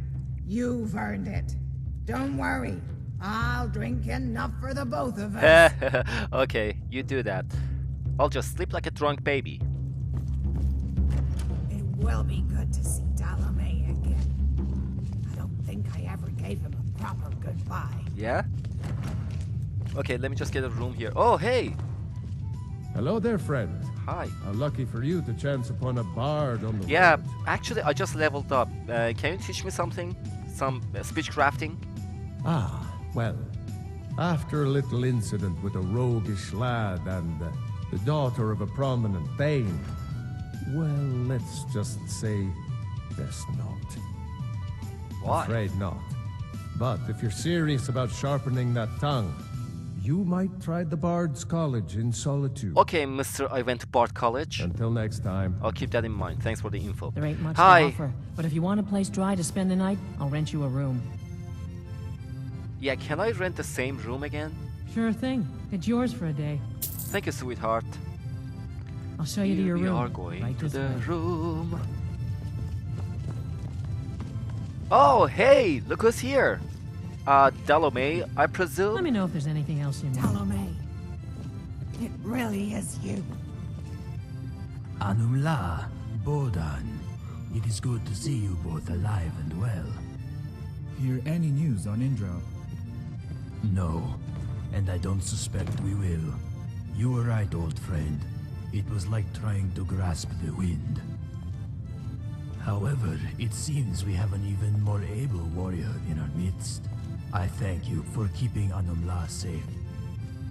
You've earned it. Don't worry. I'll drink enough for the both of us. Okay, you do that. I'll just sleep like a drunk baby. It will be good to see Dalame again. I don't think I ever gave him a proper goodbye. Yeah? Okay, let me just get a room here. Oh, hey! Hello there, friend. Hi. How lucky for you to chance upon a bard on the Yeah, road. actually, I just leveled up. Can you teach me something? Some speech crafting? Ah, well, after a little incident with a roguish lad and the daughter of a prominent Thane, well, let's just say best not. Why? Afraid not. But if you're serious about sharpening that tongue, you might try the Bard's College in Solitude. Okay, Mr. I went to Bard College. Until next time. I'll keep that in mind. Thanks for the info. There ain't much Hi. to offer, but if you want a place dry to spend the night, I'll rent you a room. Yeah, can I rent the same room again? Sure thing. It's yours for a day. Thank you, sweetheart. I'll show you to your we room. are going right to this the way. room. Oh, hey, look who's here. Dalome, I presume? Let me know if there's anything else you need. Dalame. It really is you. Anum'La, Bodan. It is good to see you both alive and well. Hear any news on Indra? No, and I don't suspect we will. You were right, old friend. It was like trying to grasp the wind. However, it seems we have an even more able warrior in our midst. I thank you for keeping Anum'La safe.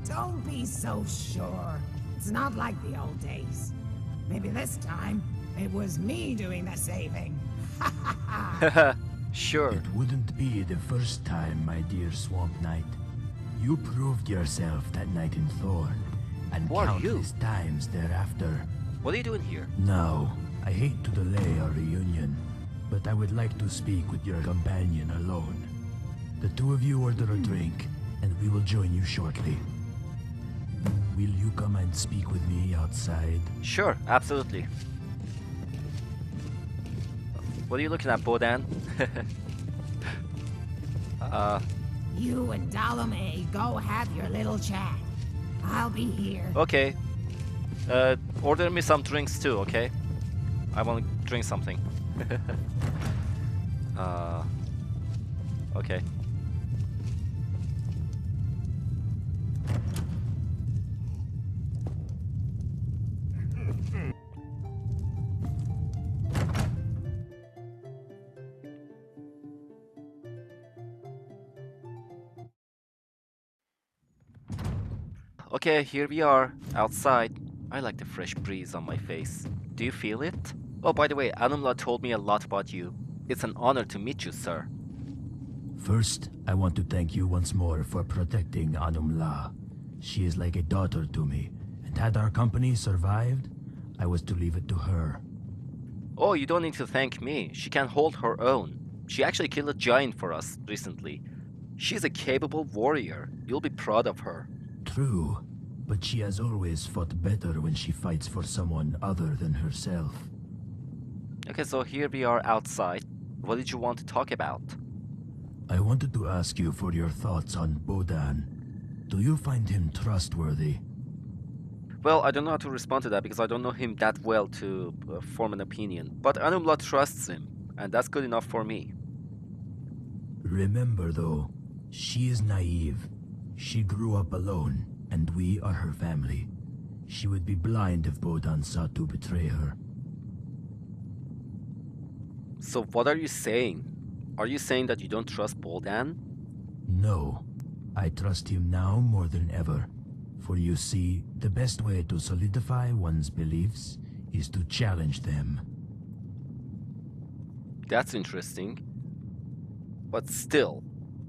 Don't be so sure. It's not like the old days. Maybe this time, it was me doing the saving. Sure. It wouldn't be the first time, my dear Swamp Knight. You proved yourself that night in Thorn, and countless times thereafter. What are you doing here? Now, I hate to delay our reunion, but I would like to speak with your companion alone. The two of you order a drink, and we will join you shortly. Will you come and speak with me outside? Sure, absolutely. What are you looking at, Bodan? You and Dalame go have your little chat. I'll be here. Okay. Order me some drinks too, okay? I want to drink something. Okay. Okay, here we are, outside. I like the fresh breeze on my face. Do you feel it? Oh, by the way, Anum'La told me a lot about you. It's an honor to meet you, sir. First, I want to thank you once more for protecting Anum'La. She is like a daughter to me, and had our company survived, I was to leave it to her. Oh, you don't need to thank me. She can hold her own. She actually killed a giant for us recently. She's a capable warrior. You'll be proud of her. True, but she has always fought better when she fights for someone other than herself. Okay, so here we are outside. What did you want to talk about? I wanted to ask you for your thoughts on Bodan. Do you find him trustworthy? Well, I don't know how to respond to that because I don't know him that well to form an opinion. But Anum'La trusts him, and that's good enough for me. Remember though, she is naive. She grew up alone, and we are her family. She would be blind if Bodan sought to betray her. So what are you saying? Are you saying that you don't trust Bodan? No, I trust him now more than ever. For you see, the best way to solidify one's beliefs is to challenge them. That's interesting. But still,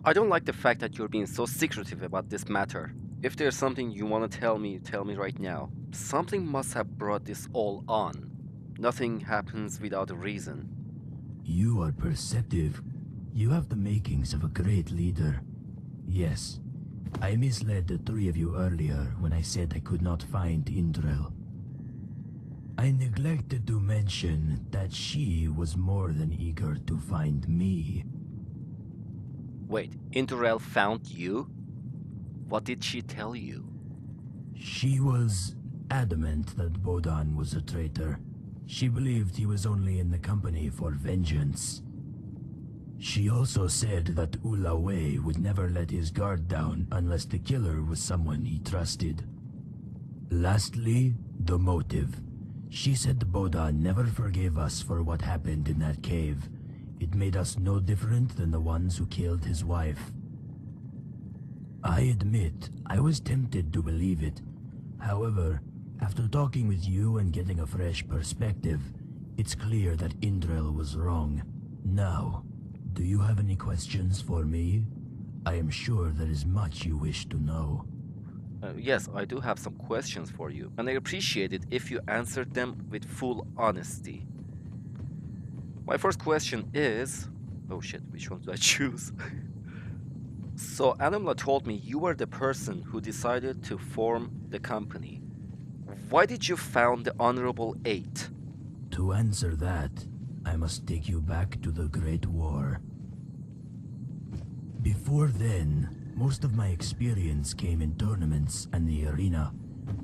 I don't like the fact that you're being so secretive about this matter. If there's something you want to tell me right now. Something must have brought this all on. Nothing happens without a reason. You are perceptive. You have the makings of a great leader. Yes, I misled the three of you earlier when I said I could not find Indrel. I neglected to mention that she was more than eager to find me. Wait, Interrel found you? What did she tell you? She was adamant that Bodan was a traitor. She believed he was only in the company for vengeance. She also said that Ulawe would never let his guard down unless the killer was someone he trusted. Lastly, the motive. She said Bodan never forgave us for what happened in that cave. It made us no different than the ones who killed his wife. I admit, I was tempted to believe it. However, after talking with you and getting a fresh perspective, it's clear that Indrel was wrong. Now, do you have any questions for me? I am sure there is much you wish to know. Yes, I do have some questions for you, and I appreciate it if you answered them with full honesty. My first question is... Oh shit, which one do I choose? So, Anum'La told me you were the person who decided to form the company. Why did you found the Honorable Eight? To answer that, I must take you back to the Great War. Before then, most of my experience came in tournaments and the arena,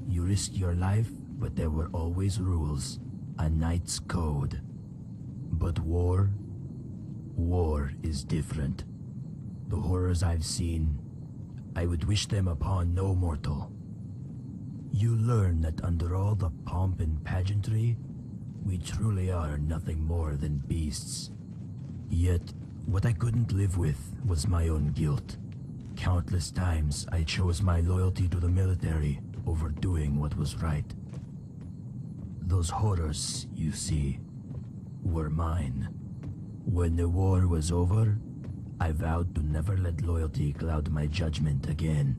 You risked your life, but there were always rules. A knight's code. But war is different. The horrors I've seen, I would wish them upon no mortal. You learn that under all the pomp and pageantry, we truly are nothing more than beasts. Yet, what I couldn't live with was my own guilt. Countless times I chose my loyalty to the military over doing what was right. Those horrors, you see, were mine. When the war was over, I vowed to never let loyalty cloud my judgment again.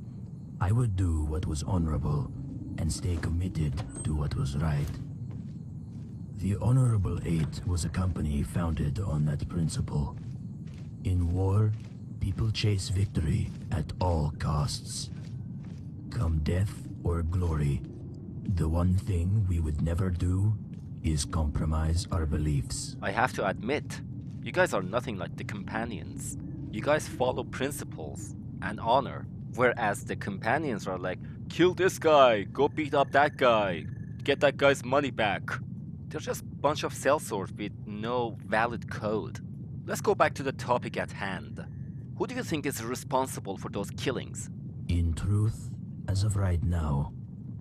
I would do what was honorable and stay committed to what was right. The Honorable Eight was a company founded on that principle. In war, people chase victory at all costs. Come death or glory, the one thing we would never do is compromise our beliefs. I have to admit, you guys are nothing like the companions. You guys follow principles and honor, whereas the companions are like, kill this guy, go beat up that guy, get that guy's money back. They're just a bunch of sellswords with no valid code. Let's go back to the topic at hand. Who do you think is responsible for those killings? In truth, as of right now,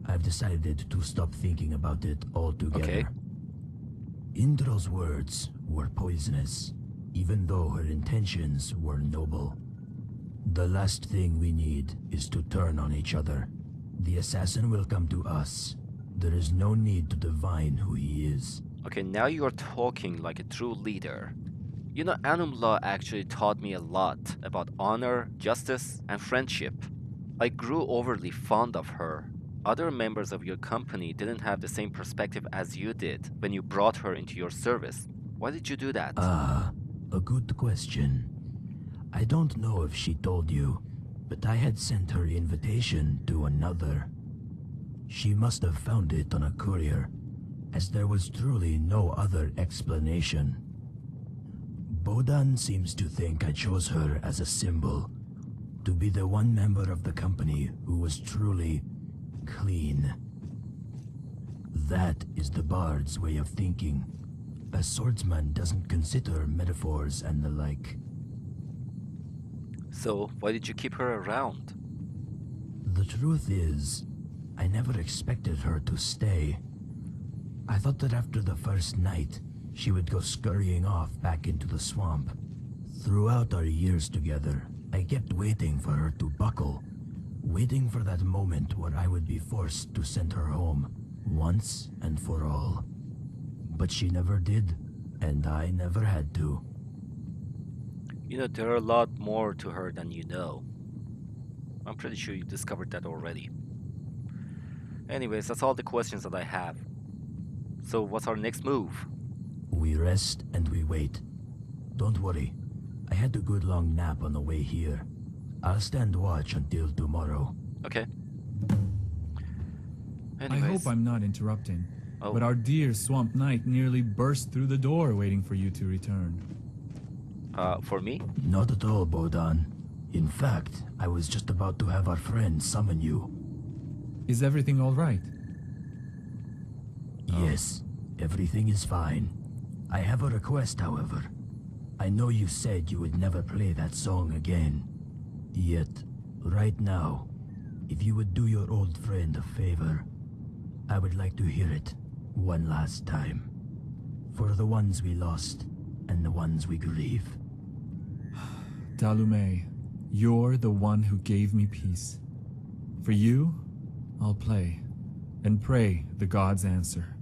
I've decided to stop thinking about it altogether. Okay. Indra's words were poisonous, even though her intentions were noble. The last thing we need is to turn on each other. The assassin will come to us. There is no need to divine who he is. Okay, now you're talking like a true leader. You know, Anum'La actually taught me a lot about honor, justice, and friendship. I grew overly fond of her. Other members of your company didn't have the same perspective as you did when you brought her into your service. Why did you do that? Ah, a good question. I don't know if she told you, but I had sent her invitation to another. She must have found it on a courier, as there was truly no other explanation. Bodan seems to think I chose her as a symbol, to be the one member of the company who was truly clean. That is the bard's way of thinking. A swordsman doesn't consider metaphors and the like. So, why did you keep her around? The truth is, I never expected her to stay. I thought that after the first night, she would go scurrying off back into the swamp. Throughout our years together, I kept waiting for her to buckle, waiting for that moment where I would be forced to send her home, once and for all. But she never did, and I never had to. You know, there are a lot more to her than you know. I'm pretty sure you discovered that already. Anyways, that's all the questions that I have. So what's our next move? We rest and we wait. Don't worry. I had a good long nap on the way here. I'll stand watch until tomorrow. Okay. I hope I'm not interrupting, Oh. but our dear Swamp Knight nearly burst through the door waiting for you to return. For me? Not at all, Bodan. In fact, I was just about to have our friend summon you. Is everything all right? Yes, everything is fine. I have a request, however. I know you said you would never play that song again. Yet, right now, if you would do your old friend a favor, I would like to hear it one last time. For the ones we lost, and the ones we grieve. Dalume, you're the one who gave me peace. For you, I'll play, and pray the gods answer.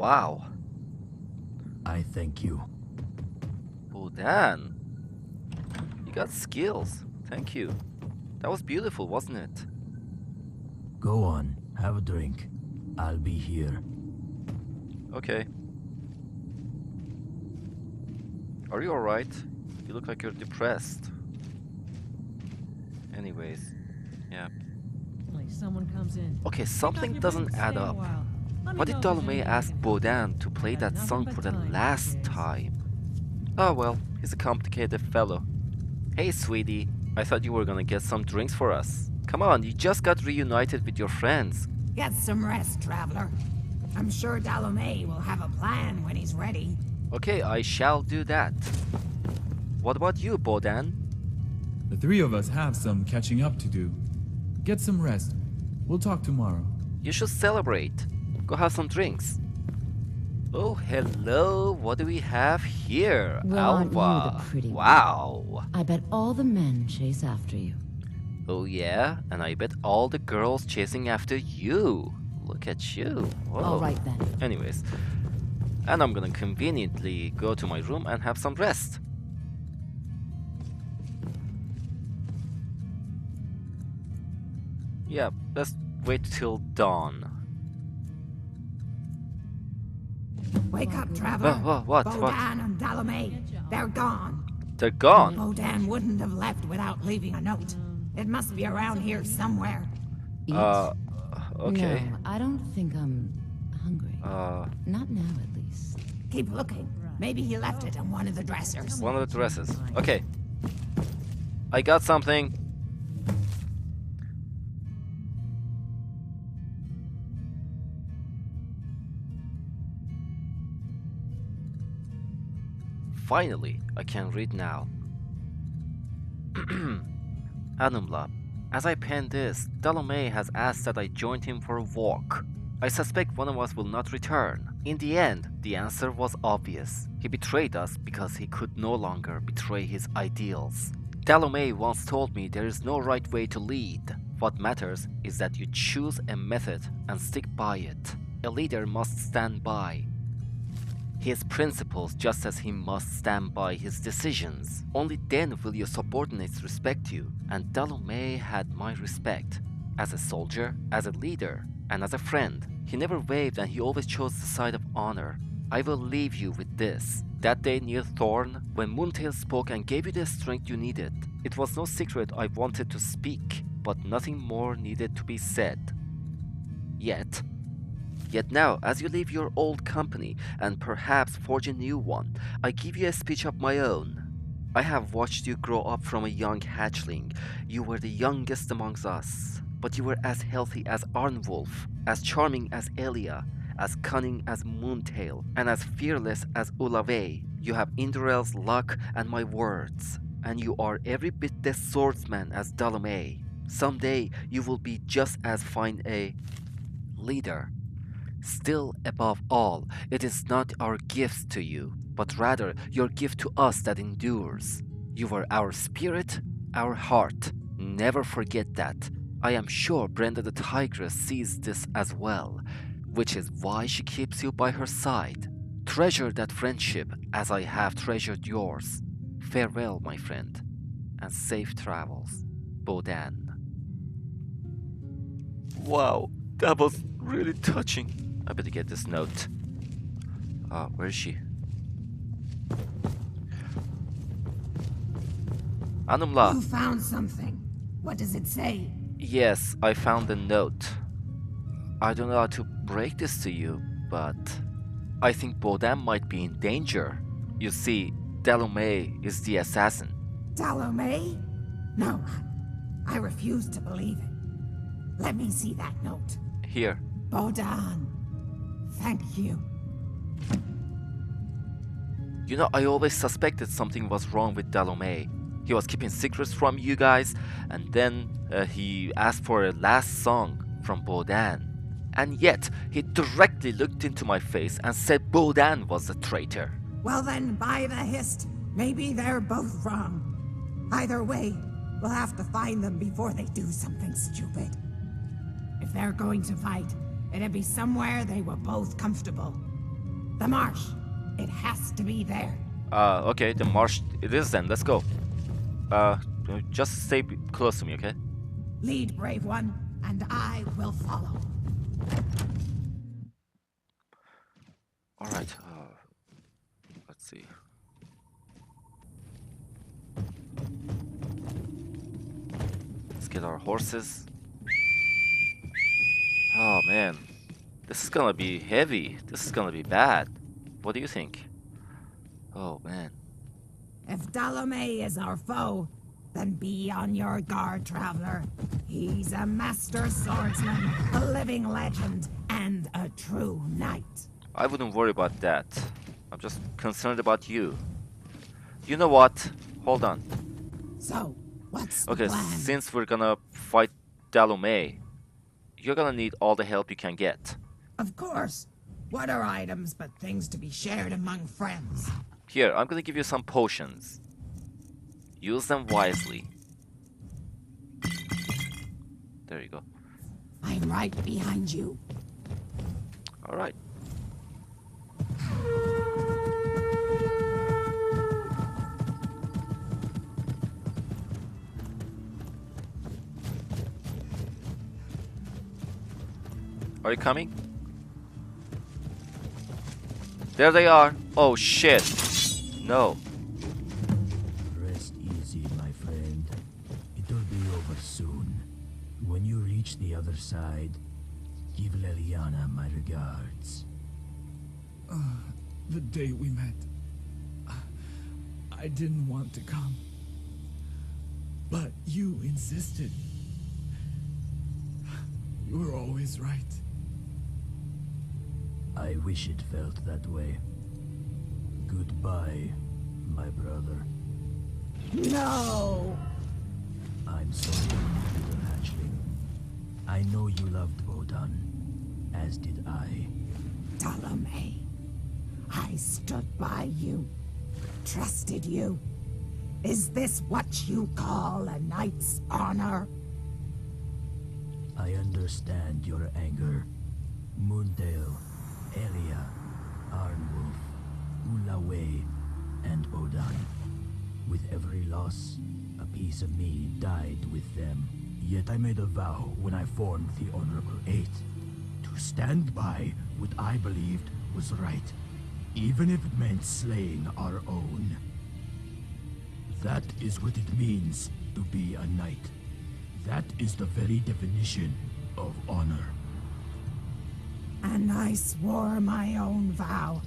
Wow. I thank you. Bodan. You got skills. Thank you. That was beautiful, wasn't it? Go on, have a drink. I'll be here. Okay. Are you alright? You look like you're depressed. Anyways, yeah. Like someone comes in. Okay, something doesn't add up. Why did Dalomet ask Bodan to play that song for the last time? Oh well, he's a complicated fellow. Hey sweetie, I thought you were gonna get some drinks for us. Come on, you just got reunited with your friends. Get some rest, traveler. I'm sure Dalomet will have a plan when he's ready. Okay, I shall do that. What about you, Bodan? The three of us have some catching up to do. Get some rest. We'll talk tomorrow. You should celebrate. Go have some drinks. Oh, hello. What do we have here? Well, aren't you Alpha. the pretty one? Wow. I bet all the men chase after you. Oh yeah, and I bet all the girls chasing after you. Look at you. Whoa. All right then. Anyways, and I'm gonna conveniently go to my room and have some rest. Yeah, let's wait till dawn. Wake up, traveler. What? Bodan and Dalomet, they're gone. They're gone. Bodan wouldn't have left without leaving a note. It must be around here somewhere. Okay. No, I don't think I'm hungry. Not now, at least. Keep looking. Maybe he left it in one of the dressers. One of the dresses. Okay. I got something. Finally, I can read now. Anum'La, as I pen this, Dalomet has asked that I join him for a walk. I suspect one of us will not return. In the end, the answer was obvious. He betrayed us because he could no longer betray his ideals. Dalomet once told me there is no right way to lead. What matters is that you choose a method and stick by it. A leader must stand by his principles just as he must stand by his decisions. Only then will your subordinates respect you, and Dalomet had my respect. As a soldier, as a leader, and as a friend. He never wavered and he always chose the side of honor. I will leave you with this. That day near Thorn, when Moontail spoke and gave you the strength you needed, it was no secret I wanted to speak, but nothing more needed to be said. Yet now, as you leave your old company and perhaps forge a new one, I give you a speech of my own. I have watched you grow up from a young hatchling. You were the youngest amongst us, but you were as healthy as Arnwulf, as charming as Elia, as cunning as Moontail, and as fearless as Ulave. You have Indorel's luck and my words, and you are every bit the swordsman as Dalomet. Someday you will be just as fine a leader. Still, above all, it is not our gifts to you, but rather your gift to us that endures. You were our spirit, our heart. Never forget that. I am sure Brenda the Tigress sees this as well, which is why she keeps you by her side. Treasure that friendship as I have treasured yours. Farewell, my friend, and safe travels. Bodan. Wow, that was really touching. I better get this note. Where is she? Anum'La. You found something. What does it say? Yes, I found a note. I don't know how to break this to you, but I think Bodan might be in danger. You see, Dalomet is the assassin. Dalomet? No, I refuse to believe it. Let me see that note. Here. Bodan, thank you. You know, I always suspected something was wrong with Dalomet. He was keeping secrets from you guys, and then he asked for a last song from Bodan. And yet, he directly looked into my face and said Bodan was the traitor. Well then, by the hist, maybe they're both wrong. Either way, we'll have to find them before they do something stupid. If they're going to fight, it'd be somewhere they were both comfortable. The marsh. It has to be there. Okay, the marsh it is then. Let's go. Just stay close to me, okay? Lead, brave one, and I will follow. Alright, let's see. Let's get our horses. Oh man, this is gonna be heavy. This is gonna be bad. What do you think? Oh man. If Dalome is our foe, then be on your guard, traveler. He's a master swordsman, a living legend, and a true knight. I wouldn't worry about that. I'm just concerned about you. You know what? Hold on. So, what's the Okay, plan? since we're gonna fight Dalome, you're gonna need all the help you can get. Of course. What are items but things to be shared among friends? Here, I'm gonna give you some potions. Use them wisely. There you go. I'm right behind you. Alright. Are you coming? There they are. Oh shit. No. Rest easy, my friend. It'll be over soon. When you reach the other side, give Leliana my regards. The day we met, I didn't want to come, but you insisted. You were always right. I wish it felt that way. Goodbye, my brother. No! I'm sorry, little hatchling. I know you loved Bodan, as did I. Dalome, I stood by you, trusted you. Is this what you call a knight's honor? I understand your anger. Moondale, Elia, Arnwolf, Ulawe, and Bodan. With every loss, a piece of me died with them. Yet I made a vow when I formed the Honorable Eight to stand by what I believed was right, even if it meant slaying our own. That is what it means to be a knight. That is the very definition of honor. And I swore my own vow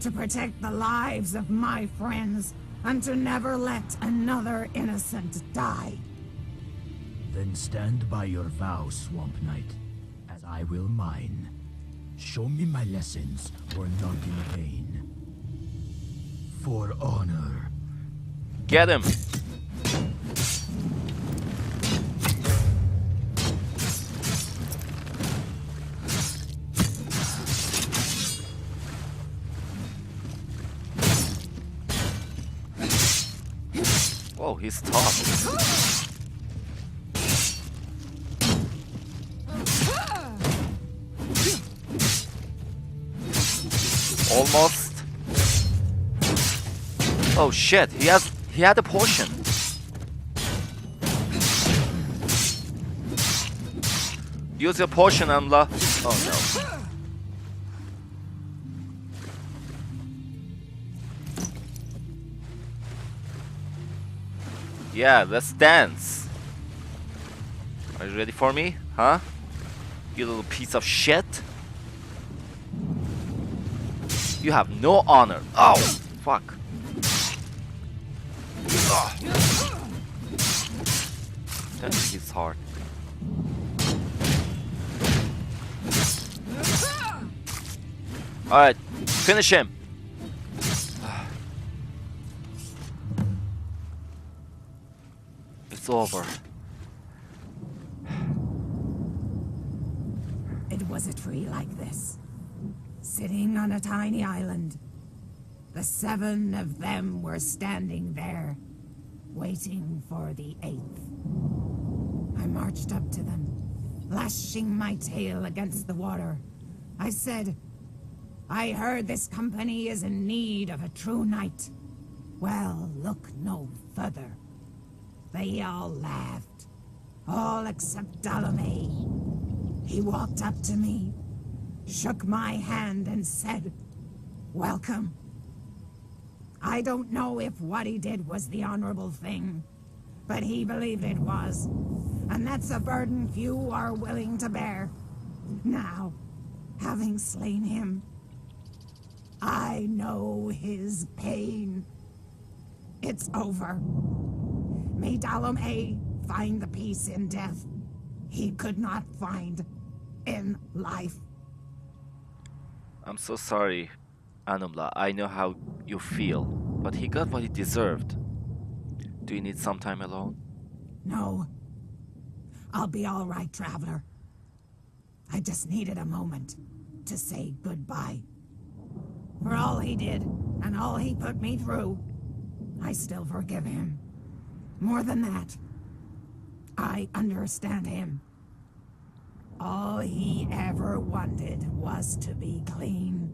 to protect the lives of my friends and to never let another innocent die. Then stand by your vow, Swamp Knight, as I will mine. Show me my lessons were not in vain. For honor. Get him! Whoa, he's tough. Almost. Oh shit, he had a potion. Use your potion, Anum'La. Oh no. Yeah, let's dance. Are you ready for me? Huh? You little piece of shit. You have no honor. Oh, fuck. Oh. Damn, he's hard. Alright, finish him. It's over. It was a tree like this, sitting on a tiny island. The 7 of them were standing there, waiting for the 8th. I marched up to them, lashing my tail against the water. I said, I heard this company is in need of a true knight. Well, look no further. They all laughed. All except Dalome. He walked up to me, shook my hand and said, "Welcome." I don't know if what he did was the honorable thing, but he believed it was, and that's a burden few are willing to bear. Now, having slain him, I know his pain. It's over. May Dalome find the peace in death he could not find in life. I'm so sorry, Anum'La. I know how you feel, but he got what he deserved. Do you need some time alone? No. I'll be all right, traveler. I just needed a moment to say goodbye. For all he did, and all he put me through, I still forgive him. More than that, I understand him. All he ever wanted was to be clean.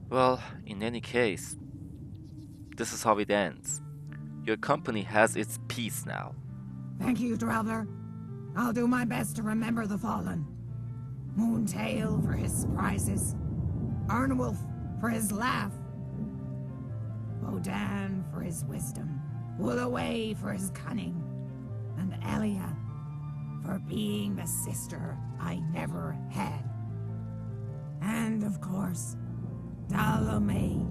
Well, in any case, this is how it ends. Your company has its peace now. Thank you, traveler. I'll do my best to remember the fallen. Moontail for his surprises, Arnwolf for his laugh, Bodan for his wisdom, Woolaway for his cunning, and Elia for being the sister I never had. And of course, Dalome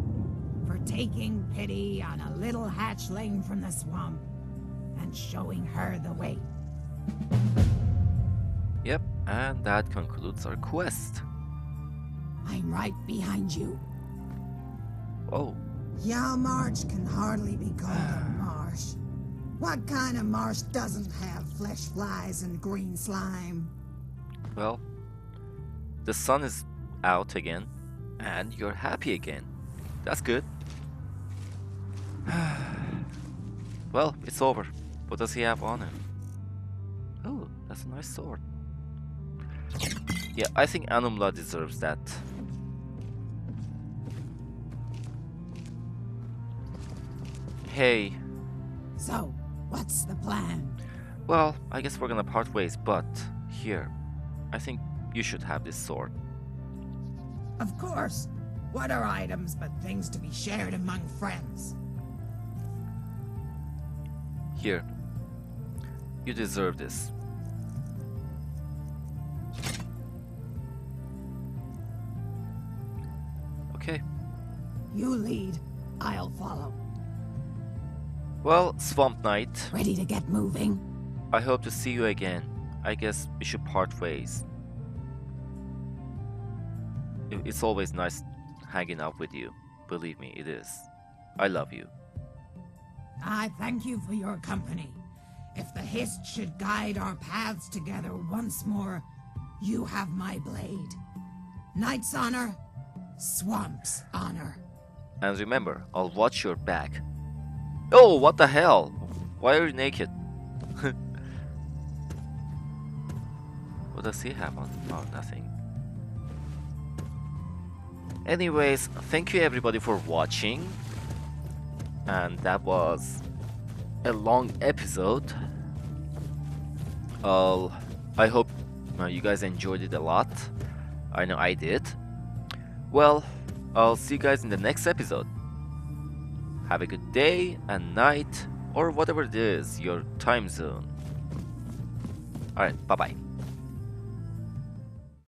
for taking pity on a little hatchling from the swamp and showing her the way. Yep, and that concludes our quest. I'm right behind you. Oh. Yao March can hardly be called a marsh. What kind of marsh doesn't have flesh flies and green slime? Well, the sun is out again, and you're happy again. That's good. Well, it's over. What does he have on him? Oh, that's a nice sword. Yeah, I think Anum'La deserves that. Hey. So, what's the plan? Well, I guess we're gonna part ways, but here, I think you should have this sword. Of course. What are items but things to be shared among friends? Here. You deserve this. Okay. You lead. I'll follow. Well, Swamp Knight. Ready to get moving? I hope to see you again. I guess we should part ways. It's always nice hanging out with you. Believe me, it is. I love you. I thank you for your company. If the Hist should guide our paths together once more, you have my blade. Knight's honor, Swamp's honor. And remember, I'll watch your back. Oh, what the hell? Why are you naked? What does he have on? Oh, nothing. Anyways, thank you everybody for watching. And that was a long episode. I hope you guys enjoyed it a lot. I know I did. Well, I'll see you guys in the next episode. Have a good day and night, or whatever it is, your time zone. Alright, bye-bye.